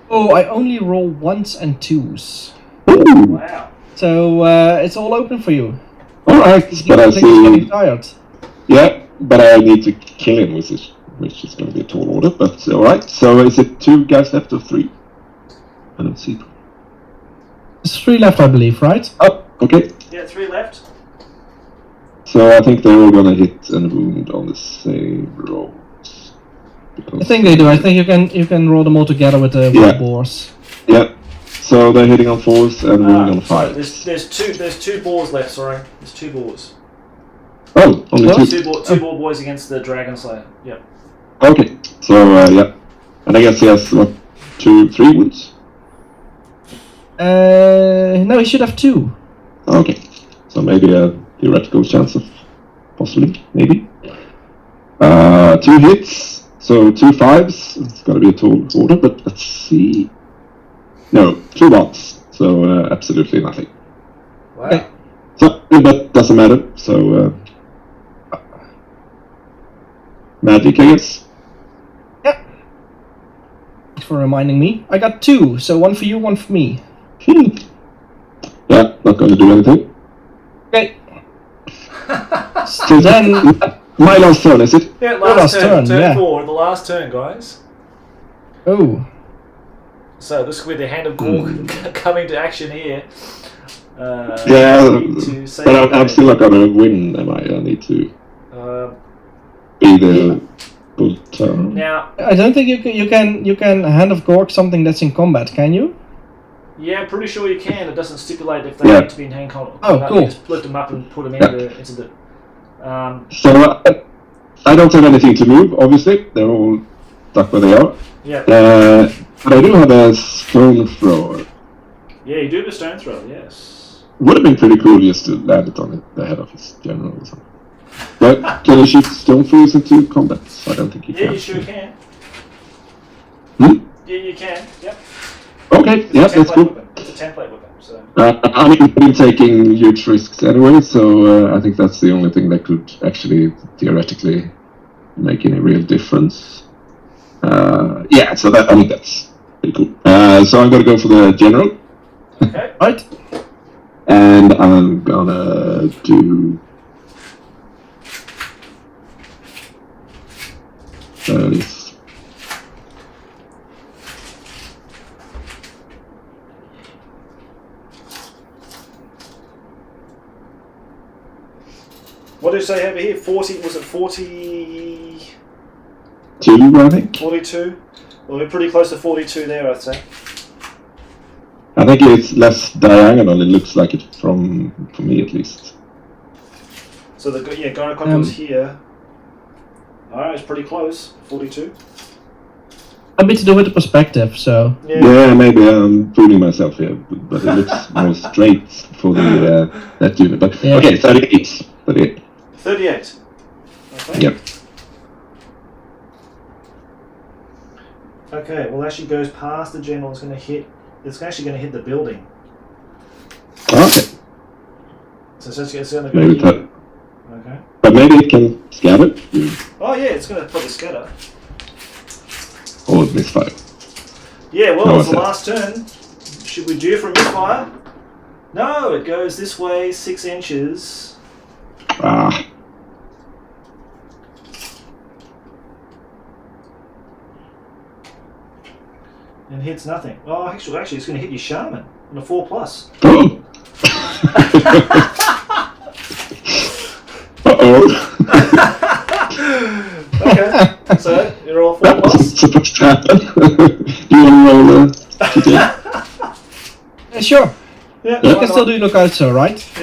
Oh, I only roll 1s and 2s. Ooh. Wow. So it's all open for you. Alright, but I He's getting see. tired. Yeah, but I need to kill him, which is going to be a tall order, but alright. So is it 2 guys left or 3? I don't see. There's 3 left, I believe, right? Oh, okay. Yeah, 3 left. So I think they're all going to hit and wound on the same rolls. I think they do. I think you can roll them all together with the Yeah. boars. Yeah. So they're hitting on 4s and wounding on Sorry, 5s. there's two boars left. Sorry, there's 2 boars. Oh, only What? 2. Two boar boys against the Dragon Slayer. Yep. Okay. So yeah, and I guess he has what 2, 3 wounds. No, he should have 2. Okay. So maybe a theoretical chance of possibly, maybe. 2 hits, so 2 5s. It's got to be a tall order, but let's see. No, 2 1s. So absolutely nothing. Wow. Okay. So, but doesn't matter. So magic, I guess. Thanks for reminding me. I got 2, so 1 for you, 1 for me. Yeah, not going to do anything. Okay. So Then my last turn, is it? Yeah, last turn, turn yeah. 4, the last turn, guys. oh, So this will be the Hand of Gork coming to action here. Yeah, to save but the I'm day. still not going to win, am I? I need to Um, be the full turn. now, I don't think you can Hand of Gork something that's in combat, can you? yeah, I'm pretty sure you can. It doesn't stipulate if they Yeah. need to be in hand combat. Oh, cool. You just flip them up and put them Yeah. into the. So I don't have anything to move, obviously. They're all stuck where they are. Yeah. But I do have a stone thrower. Yeah, you do have a stone throw. Yes. Would have been pretty cool just to land it on the head of his general or something. But can you shoot stone throwers into combat? I don't think you Yeah, can. you sure can. Hmm? Yeah, you can. Yep. Okay, It's yeah, a that's template cool. weapon. It's a template weapon. So. I mean, I've been taking huge risks anyway, so I think that's the only thing that could actually theoretically make any real difference. Yeah, so that I think that's pretty cool. So I'm gonna go for the general, Okay. Right? and I'm gonna do. This. What did you say over here? 40? Was it 40? 2, I think. 42? Well, we're pretty close to 42 there, I'd say. I think it's less diagonal. It looks like it for me at least. So the Gynecotta was here. Alright, it's pretty close. 42. A bit to do with the perspective, so Yeah, maybe I'm fooling myself here, but it looks more straight for the that unit. But Yeah. okay, 38. 38. 38. Okay. Yep. Okay, well, actually goes past the general. It's going to hit. It's actually going to hit the building. Okay. So it's going to go Maybe here. that. Okay. But maybe it can scatter. Oh yeah, it's going to probably scatter. Or misfire. Yeah, well, No, it's the what's last turn. Should we due for a misfire? No, it goes this way 6 inches. Ah. And hits nothing. Oh, actually, it's going to hit your shaman on a 4+. Oh. Uh-oh. Okay, so you're all 4+. That wasn't supposed to happen. Do you want to roll yeah, sure. Yeah, You why can still not? do lookout, so right?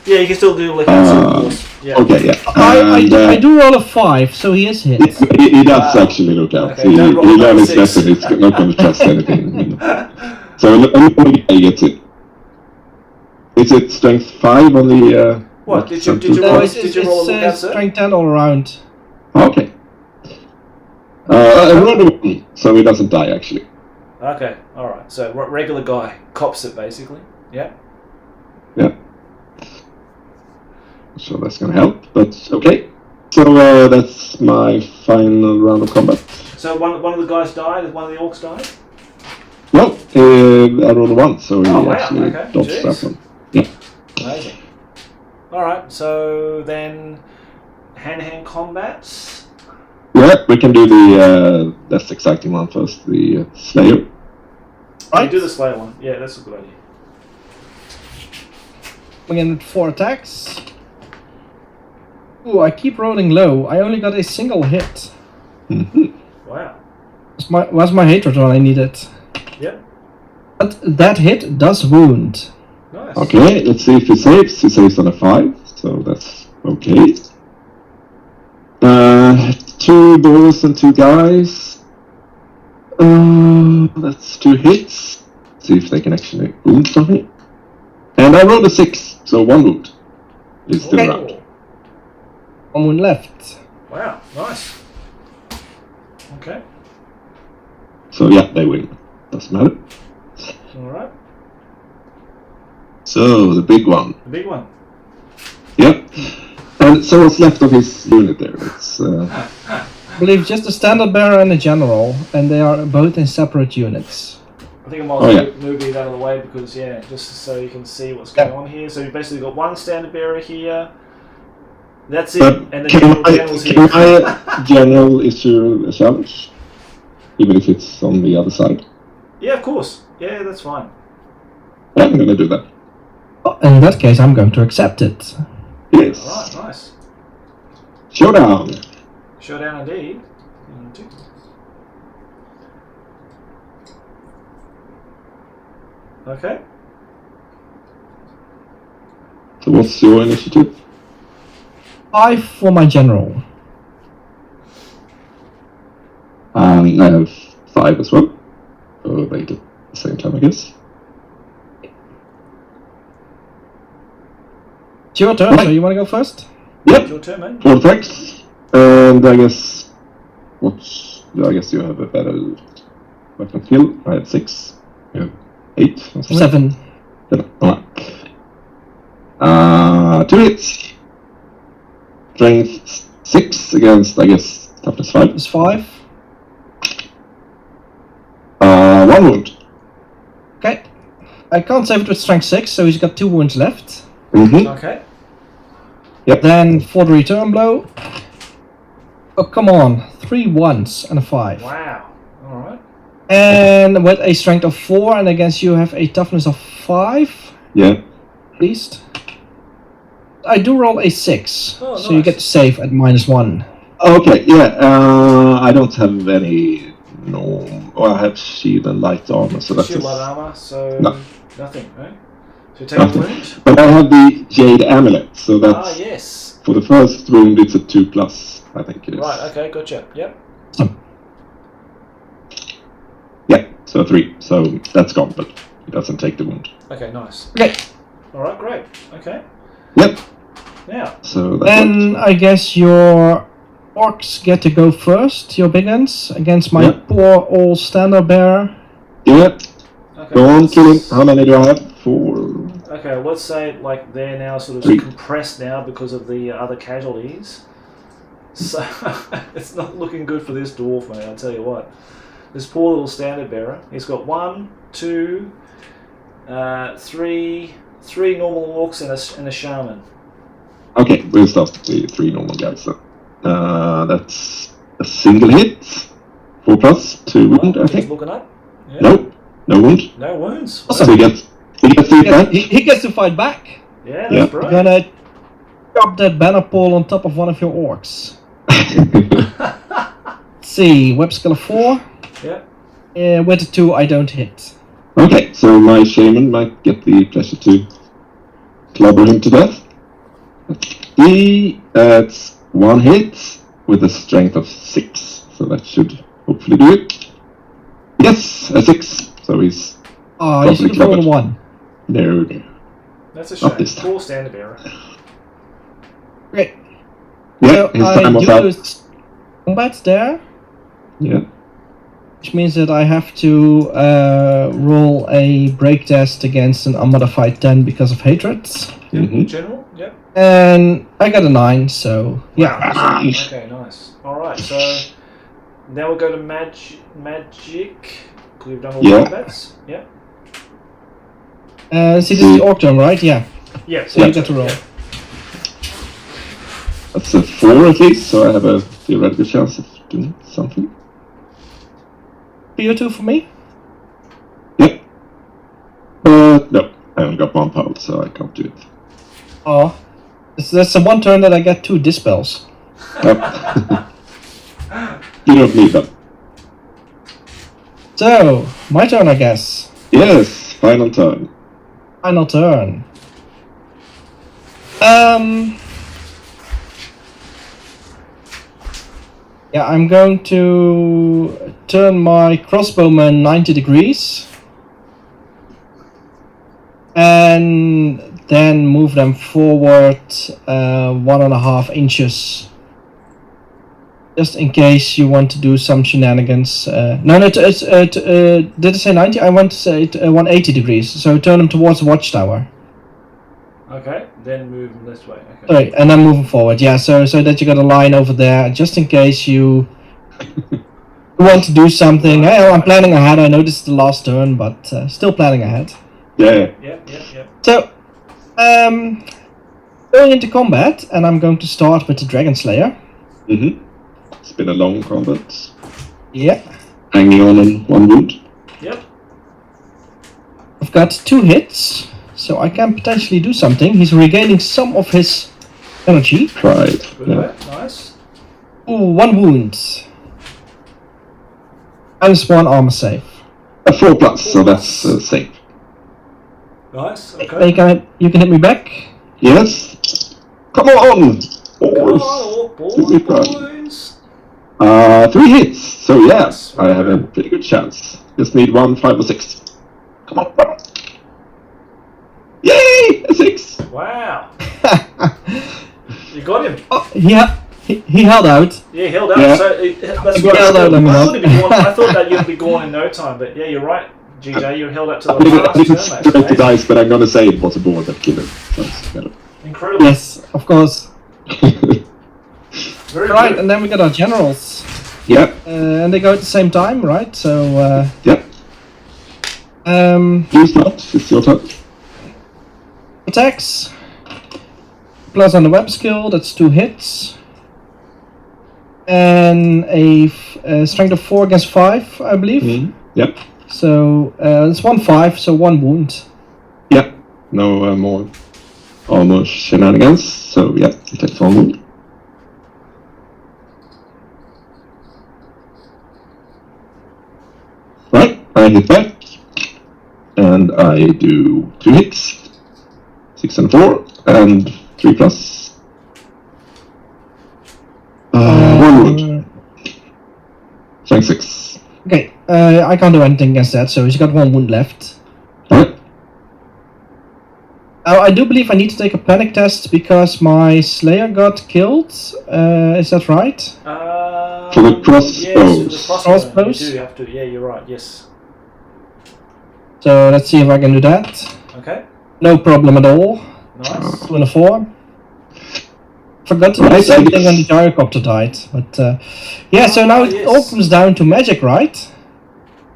Yeah, you can still do like of course. Yeah. Okay, yeah. I do roll a 5, so he is hit. He does actually look out. Okay, He don't roll learned his 6. lesson. He's not going to trust anything. So only guy gets it. Is it strength 5 on the? What, did you No, roll- it's, did you roll a lookout, sir? strength 10 all around. Okay. I rolled a 1, so he doesn't die actually. Okay, alright. So regular guy cops it basically. Yeah. Yeah. So that's gonna help, but okay. So that's my final round of combat. So one of the guys died. One of the orcs died. No, I rolled a 1, so he Oh, wow, actually okay. dodged Jeez. that one. Yeah. Amazing. All right. So then, hand-to-hand combat. Yeah, we can do the less exciting one first, the Slayer. Right. Do the Slayer one. Yeah, that's a good idea. Again with 4 attacks. Ooh, I keep rolling low. I only got a single hit. Mm-hmm. Wow. Was my hatred all I needed. Yep. But that hit does wound. Nice. Okay, let's see if he saves. He saves on a 5, so that's okay. 2 balls and 2 guys. That's 2 hits. See if they can actually wound something. And I rolled a 6, so 1 wound is still Okay. around. 1 wound left. Wow. Nice. Okay. So yeah, they win. Doesn't matter. All right. So the big one. The big one. Yep. And so what's left of his unit there? It's I believe just a standard bearer and a general, and they are both in separate units. I think I might move these out of the way because, yeah, just so you can see what's going on here. So you've basically got one standard bearer here. That's it. And the general's here. can I general issue a challenge? Even if it's on the other side? Yeah, of course. Yeah, that's fine. Yeah, I'm gonna do that. Oh, in that case, I'm going to accept it. Yes. Alright, nice. Showdown. Showdown indeed. Okay. So what's your initiative? 5 for my general. I have 5 as well. So they did at the same time, I guess. It's your turn, so you want to go first? It's Yep. your turn, man. 4 attacks. And I guess I guess you have a better weapon skill. I had 6. You have 8 or something. 7. 7. Alright. 2 hits. Strength 6 against, I guess, toughness 5. It's 5. 1 wound. Okay. I can't save it with strength 6, so he's got 2 wounds left. Mm-hmm. Okay. Then for the return blow. Oh, come on. 3 ones and a 5. Wow. Alright. And with a strength of 4, and against you have a toughness of 5, Yeah. at least. I do roll a 6, Oh, so you nice. get to save at -1. Okay, yeah. I don't have any I have shield and light armor, so that's Shield light armor, so No. nothing, right? So you take Nothing. a wound. But I have the Jade Amulet, so that's Ah, yes. for the first wound it's a 2+, I think it is. Right, okay, gotcha. Yep. Yeah, so 3. So that's gone, but it doesn't take the wound. Okay, nice. Okay. Alright, great. Okay. Yep. Now, So that's Then I guess your orcs get to go first, your big guns, against my Yeah. poor old standard bearer. yeah. okay. Go on, let's- killing. How many do I have? 4. Okay, let's say like they're now sort of 3. compressed now because of the other casualties. So it's not looking good for this dwarf, mate. I'll tell you what. This poor little standard bearer. He's got 1, 2, 3 normal orcs and a shaman. Okay, we'll start with the 3 normal guys then. That's a single hit. 4+, 2 wound, I He's think. looking up. Yeah. No, no wound. No wounds. Awesome. So he gets 3 back. He gets to fight back. Yeah, Yeah. that's You're right. gonna drop that banner pole on top of one of your orcs. Let's see, web skill of 4. Yeah. With a 2, I don't hit. Okay, so my shaman might get the pleasure to clobber him to death. That's 1 hit with a strength of 6, so that should hopefully do it. Yes, a 6, so he's Oh, you should have rolled a Probably 1. no. That's a Not shame. this time. Poor standard bearer. Great. Yeah, So his I time was do up. lose combat there. Yeah. which means that I have to roll a break test against an unmodified 10 because of hatred. General, yep. And I got a 9, so yeah. Wow. Okay, nice. Alright, so now we'll go to magic. We've done all the combats. Yeah. See, this is the orc turn, right? Yeah. Yeah. So you get to roll. Yeah. That's a 4 at least, so I have a theoretical chance of doing something. 3 or 2 for me? Yep. No, I only got 1 power, so I can't do it. Oh. That's the one turn that I get 2 dispels. Yep. You don't need them. So, my turn, I guess. Yes, final turn. Final turn. Yeah, I'm going to turn my crossbowman 90 degrees. And then move them forward 1.5 inches. Just in case you want to do some shenanigans. Did I say 90? I want to say 180 degrees. So turn them towards the watchtower. Okay, then move them this way. Okay. Sorry, and then moving forward. Yeah, so that you got a line over there, just in case you want to do something. Hey, I'm planning ahead. I know this is the last turn, but still planning ahead. Yeah. Yep. So, going into combat, and I'm going to start with the Dragon Slayer. It's been a long combat. Yeah. Hanging on 1 wound. Yep. I've got 2 hits, so I can potentially do something. He's regaining some of his energy. Right. Good Yeah. work. Nice. Ooh, 1 wound. -1 armor save. A 4+, so that's safe. Nice. Okay. You can hit me back. Yes. Come on! Come Orcs. on, boys. 3 hits. So yes, Yes, I have a pretty good chance. Just need 1, 5, or 6. Come on. Yay! A 6. Wow. You got him. Oh, he held out. Yeah, he held out. Yeah. So that's He right. held out long enough. I thought that you'd be gone in no time, but yeah, you're right, GJ. You held out to I the didn't last straight the turn, mate. dice, but I'm gonna say it was a board that killed him. Sounds better. Incredible. Yes, of course. Very Right, good. and then we got our generals. Yep. And they go at the same time, right? So, Yep. You start. It's your turn. attacks. Plus on the web skill, that's 2 hits. And a strength of 4 against 5, I believe. Yep. So, it's 1-5, so 1 wound. Yep. No more almost shenanigans. So yeah, it takes 1 wound. Right, I hit back. And I do 2 hits. 6 and 4, and 3+. 1 wound. Strength 6. Okay, I can't do anything against that, so he's got 1 wound left. Alright. I do believe I need to take a panic test because my Slayer got killed. Is that right? For the crossbows. Yes, for the Crossbows? You do have to. Yeah, you're right. Yes. So let's see if I can do that. Okay. No problem at all. Nice. 2 and a 4. Forgot to do Right, something I when the guess- gyrocopter died, but yeah. So now it yes. all comes down to magic, right?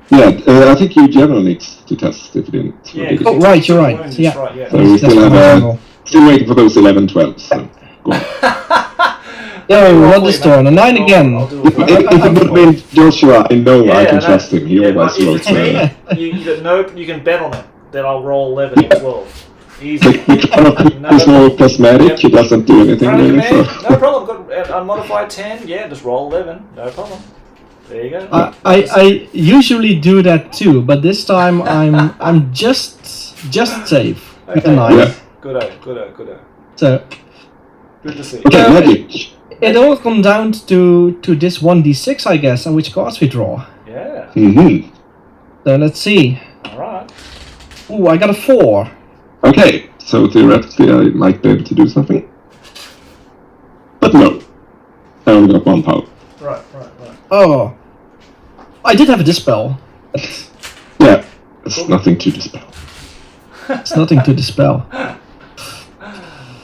Yeah, I think you generally need to test if you didn't. Yeah. already. 'cause Oh, you right, took you're two right, wounds, yeah. that's right. Yeah. So we That's still have normal. still waiting for those 11, 12. So go on. Yo, Roll what for this you, turn? mate. A 9 Roll- again. I'll do If it. it would have been Joshua, I know I can no. trust him. He Yeah, always but if rolls it's me, you got no. You can bet on it that I'll roll 11 or 12. Easy. There's no cosmetic, he doesn't do anything really. Man, So. no problem. Got unmodified 10. Yeah, just roll 11. No problem. There you go. I usually do that too, but this time I'm just safe with a Okay. 9. Yeah. Good. So Good to see. Okay, magic. it all comes down to this 1d6, I guess, and which cards we draw. Yeah. So let's see. All right. Ooh, I got a 4. Okay, so theoretically I might be able to do something. But no. I only got 1 power. Right. Oh, I did have a dispel. Yeah, it's nothing to dispel. It's nothing to dispel.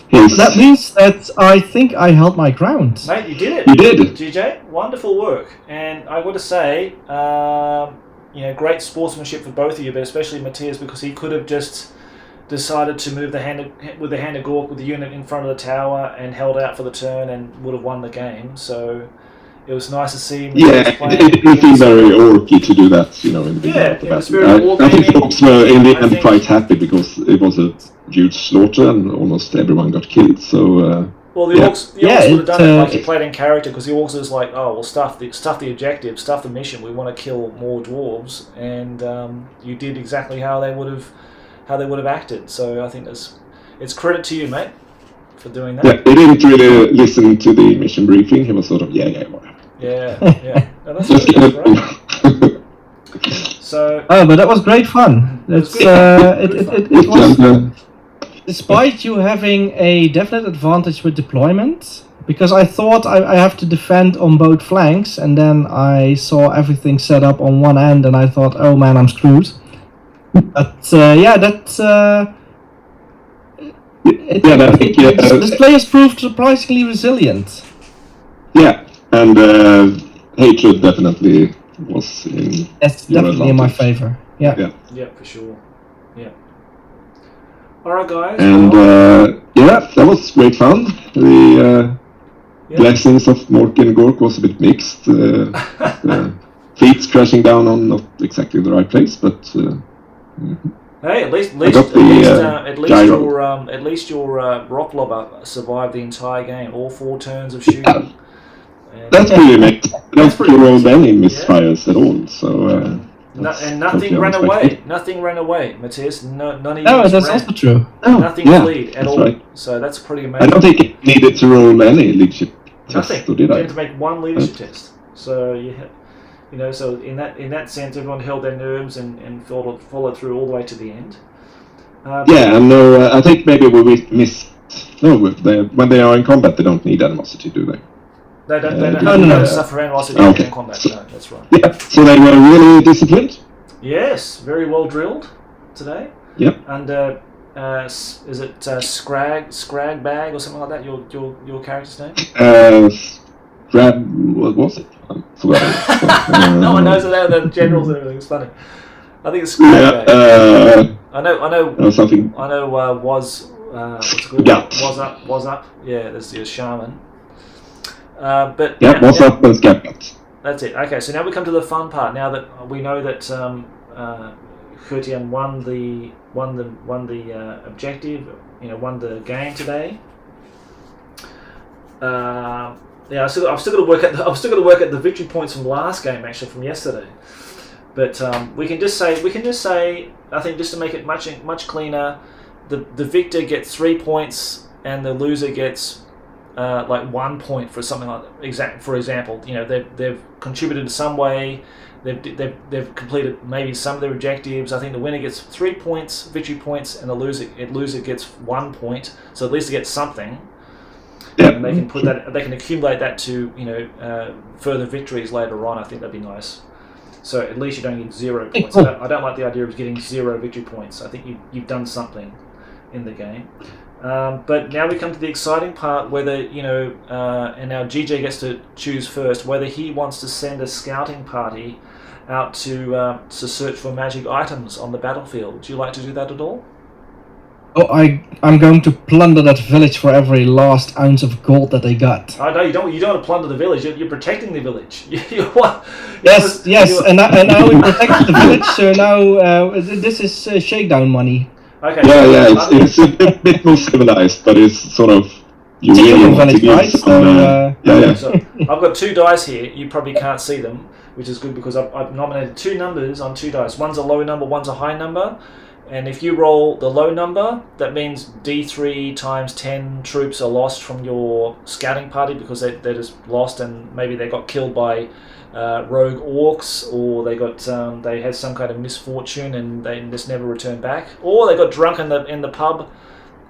His, That means that I think I held my ground. Mate, you did it. You did. GJ, wonderful work. And I got to say, great sportsmanship for both of you, but especially Mattias, because he could have just decided to move the hand of Gork with the unit in front of the tower and held out for the turn and would have won the game. So it was nice to see him. Yeah, it didn't feel very orky to do that, in the beginning of the battle. I think folks were in the end quite happy because it was a huge slaughter and almost everyone got killed. So well, the Orcs would have done it like he played in character, because the Orcs was like, oh, well, stuff the objective, stuff the mission. We want to kill more dwarves, and you did exactly how they would have acted. So I think it's credit to you, mate, for doing that. Yeah, he didn't really listen to the mission briefing. He was sort of whatever. Yeah. No, that's great. So. Oh, but that was great fun. It was. Despite you having a definite advantage with deployment, because I thought I have to defend on both flanks, and then I saw everything set up on one end, and I thought, oh man, I'm screwed. But this players proved surprisingly resilient. Yeah, and hatred definitely was in. It's definitely in my favor. Yeah. Yeah, for sure. Yeah. All right, guys. And that was great fun. The blessings of Mork and Gork was a bit mixed. Feet crashing down on not exactly the right place, but. Hey, at least your rock lobber survived the entire game, all 4 turns of shooting. Yeah, that's pretty amazing. I don't rolled any misfires at all. So. And nothing ran away. Nothing ran away, Mattias. None of you. No, that's also true. Nothing fled at all. Right. So that's pretty amazing. I don't think it needed to roll any leadership test, Nothing. or did I? You had to make one leadership test. So so in that sense, everyone held their nerves and followed through all the way to the end. And no, I think maybe we missed. No, when they are in combat, they don't need animosity, do they? They don't suffer animosity in combat. No, that's right. Yeah, so they were really disciplined. Yes, very well drilled today. Yep. And is it Scrag Bag or something like that? Your character's name? What was it? I forgot. No one knows it out of the generals and everything. It's funny. I think it's Scrag Bag. I know. Something. I know. Was what's it called? Gut. Was up. Yeah, there's the shaman. But what's up and Scabat. That's it. Okay, so now we come to the fun part. Now that we know that Kurtian won the objective, won the game today. I've still got to work at the victory points from last game, actually from yesterday. But we can just say I think just to make it much cleaner, the victor gets 3 points and the loser gets 1 point for something like that. For example, they've contributed in some way. They've completed maybe some of their objectives. I think the winner gets 3 points, victory points, and the loser gets 1 point. So at least they get something. Yeah. And they can put that. They can accumulate that to further victories later on. I think that'd be nice. So at least you don't get 0 points. I don't like the idea of getting 0 victory points. I think you've done something in the game. But now we come to the exciting part, whether and now GJ gets to choose first whether he wants to send a scouting party out to search for magic items on the battlefield. Would you like to do that at all? Oh, I'm going to plunder that village for every last ounce of gold that they got. Oh no, you don't. You don't want to plunder the village. You're protecting the village. Yes, and now we protect the village. So now this is shakedown money. Okay. Yeah, it's a bit more civilized, but it's sort of you really want to give right? So I've got 2 dice here. You probably can't see them, which is good because I've nominated 2 numbers on 2 dice. One's a low number, one's a high number. And if you roll the low number, that means D3 times 10 troops are lost from your scouting party because they're just lost and maybe they got killed by rogue orcs, or they had some kind of misfortune and they just never returned back, or they got drunk in the pub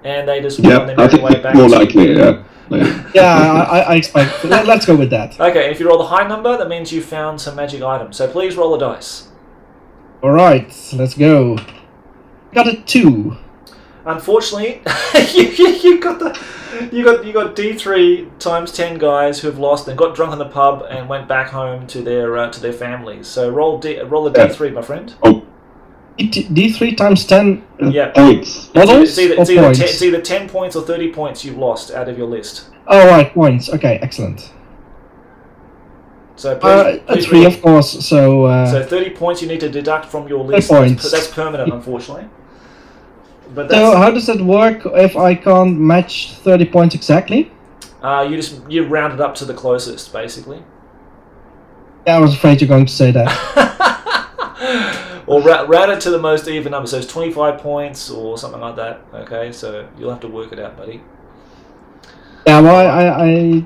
and they just I think way back. More likely, yeah. later. Yeah, I expect. Let's go with that. Okay, if you roll the high number, that means you found some magic items. So please roll a dice. All right, let's go. Got a 2. Unfortunately, you got D3 times 10 guys who have lost and got drunk in the pub and went back home to their families. So roll a D3, my friend. Oh, D3 times 10 Yeah. points. models or points? It's either 10 points or 30 points you've lost out of your list. Oh, right, points. Okay, excellent. So A please 3, roll. of course. So So 30 points you need to deduct from your list. points. That's permanent, unfortunately. But so how does that work if I can't match 30 points exactly? you round it up to the closest, basically. Yeah, I was afraid you're going to say that. Or round it to the most even number. So it's 25 points or something like that. Okay, so you'll have to work it out, buddy. Yeah, well,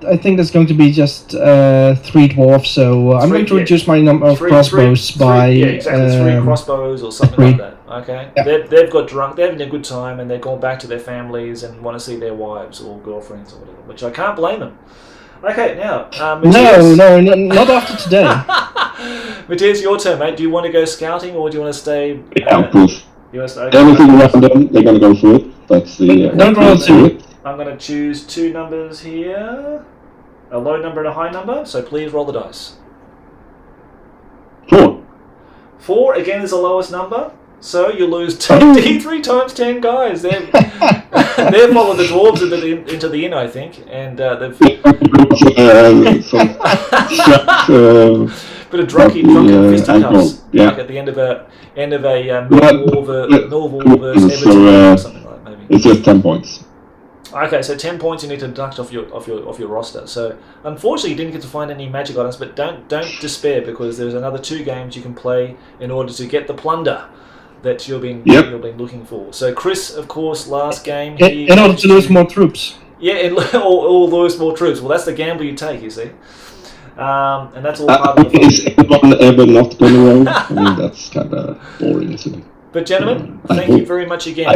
I think that's going to be just 3 dwarfs, so I'm going to reduce my number of crossbows by... Yeah, exactly, 3 crossbows or something 3. like that, okay? Yeah. They've got drunk, they're having a good time, and they're going back to their families and want to see their wives or girlfriends or whatever, which I can't blame them. Okay, now, Mattias. No, not after today. Mattias, your turn, mate. Do you want to go scouting or do you want to stay... Yeah, of course. You want to stay, Anything around them, they're going to go for it. That's the... Don't roll 2. I'm going to choose 2 numbers here. A low number and a high number, so please roll the dice. 4. 4, again, is the lowest number. So you lose D3 times 10 guys. They've followed the dwarves into the inn, I think, and they've bit of drunken fisticuffs, yeah. like at the end of a Millwall versus Everton or something like that, maybe. It's just 10 points. Okay, so 10 points you need to deduct off your roster. So unfortunately you didn't get to find any magic items, but don't despair because there's another 2 games you can play in order to get the plunder that you've been looking for. So Chris, of course, last game In order to lose more troops. Yeah, or lose more troops. Well, that's the gamble you take, you see. And that's all part of the fun. Is anyone ever not going to roll? I mean, that's kind of boring, isn't it? But gentlemen, thank you very much again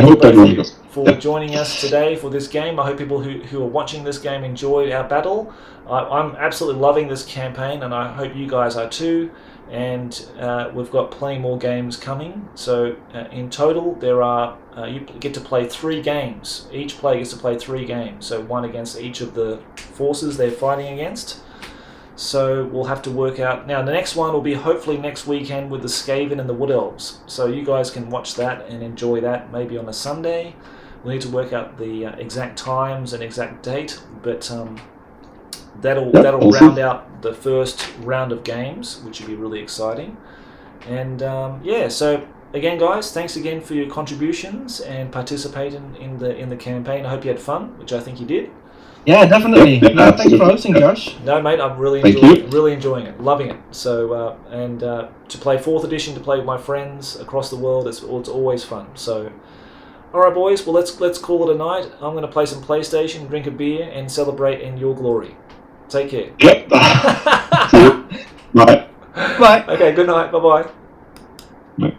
for joining us today for this game. I hope people who are watching this game enjoyed our battle. I'm absolutely loving this campaign, and I hope you guys are too. And we've got plenty more games coming. So in total, there are you get to play 3 games. Each player gets to play 3 games. So 1 against each of the forces they're fighting against. So we'll have to work out. Now the next one will be hopefully next weekend with the Skaven and the Wood Elves. So you guys can watch that and enjoy that maybe on a Sunday. We need to work out the exact times and exact date, but that'll round out the first round of games, which will be really exciting. And so again, guys, thanks again for your contributions and participating in the campaign. I hope you had fun, which I think you did. Yeah, definitely. No, thanks for hosting, Josh. No, mate, I'm really enjoying it, loving it. So, to play 4th edition, to play with my friends across the world, it's always fun. So, all right, boys. Well, let's call it a night. I'm going to play some PlayStation, drink a beer, and celebrate in your glory. Take care. Yep. See you. Bye. Bye. Okay. Good night. Bye-bye. Bye.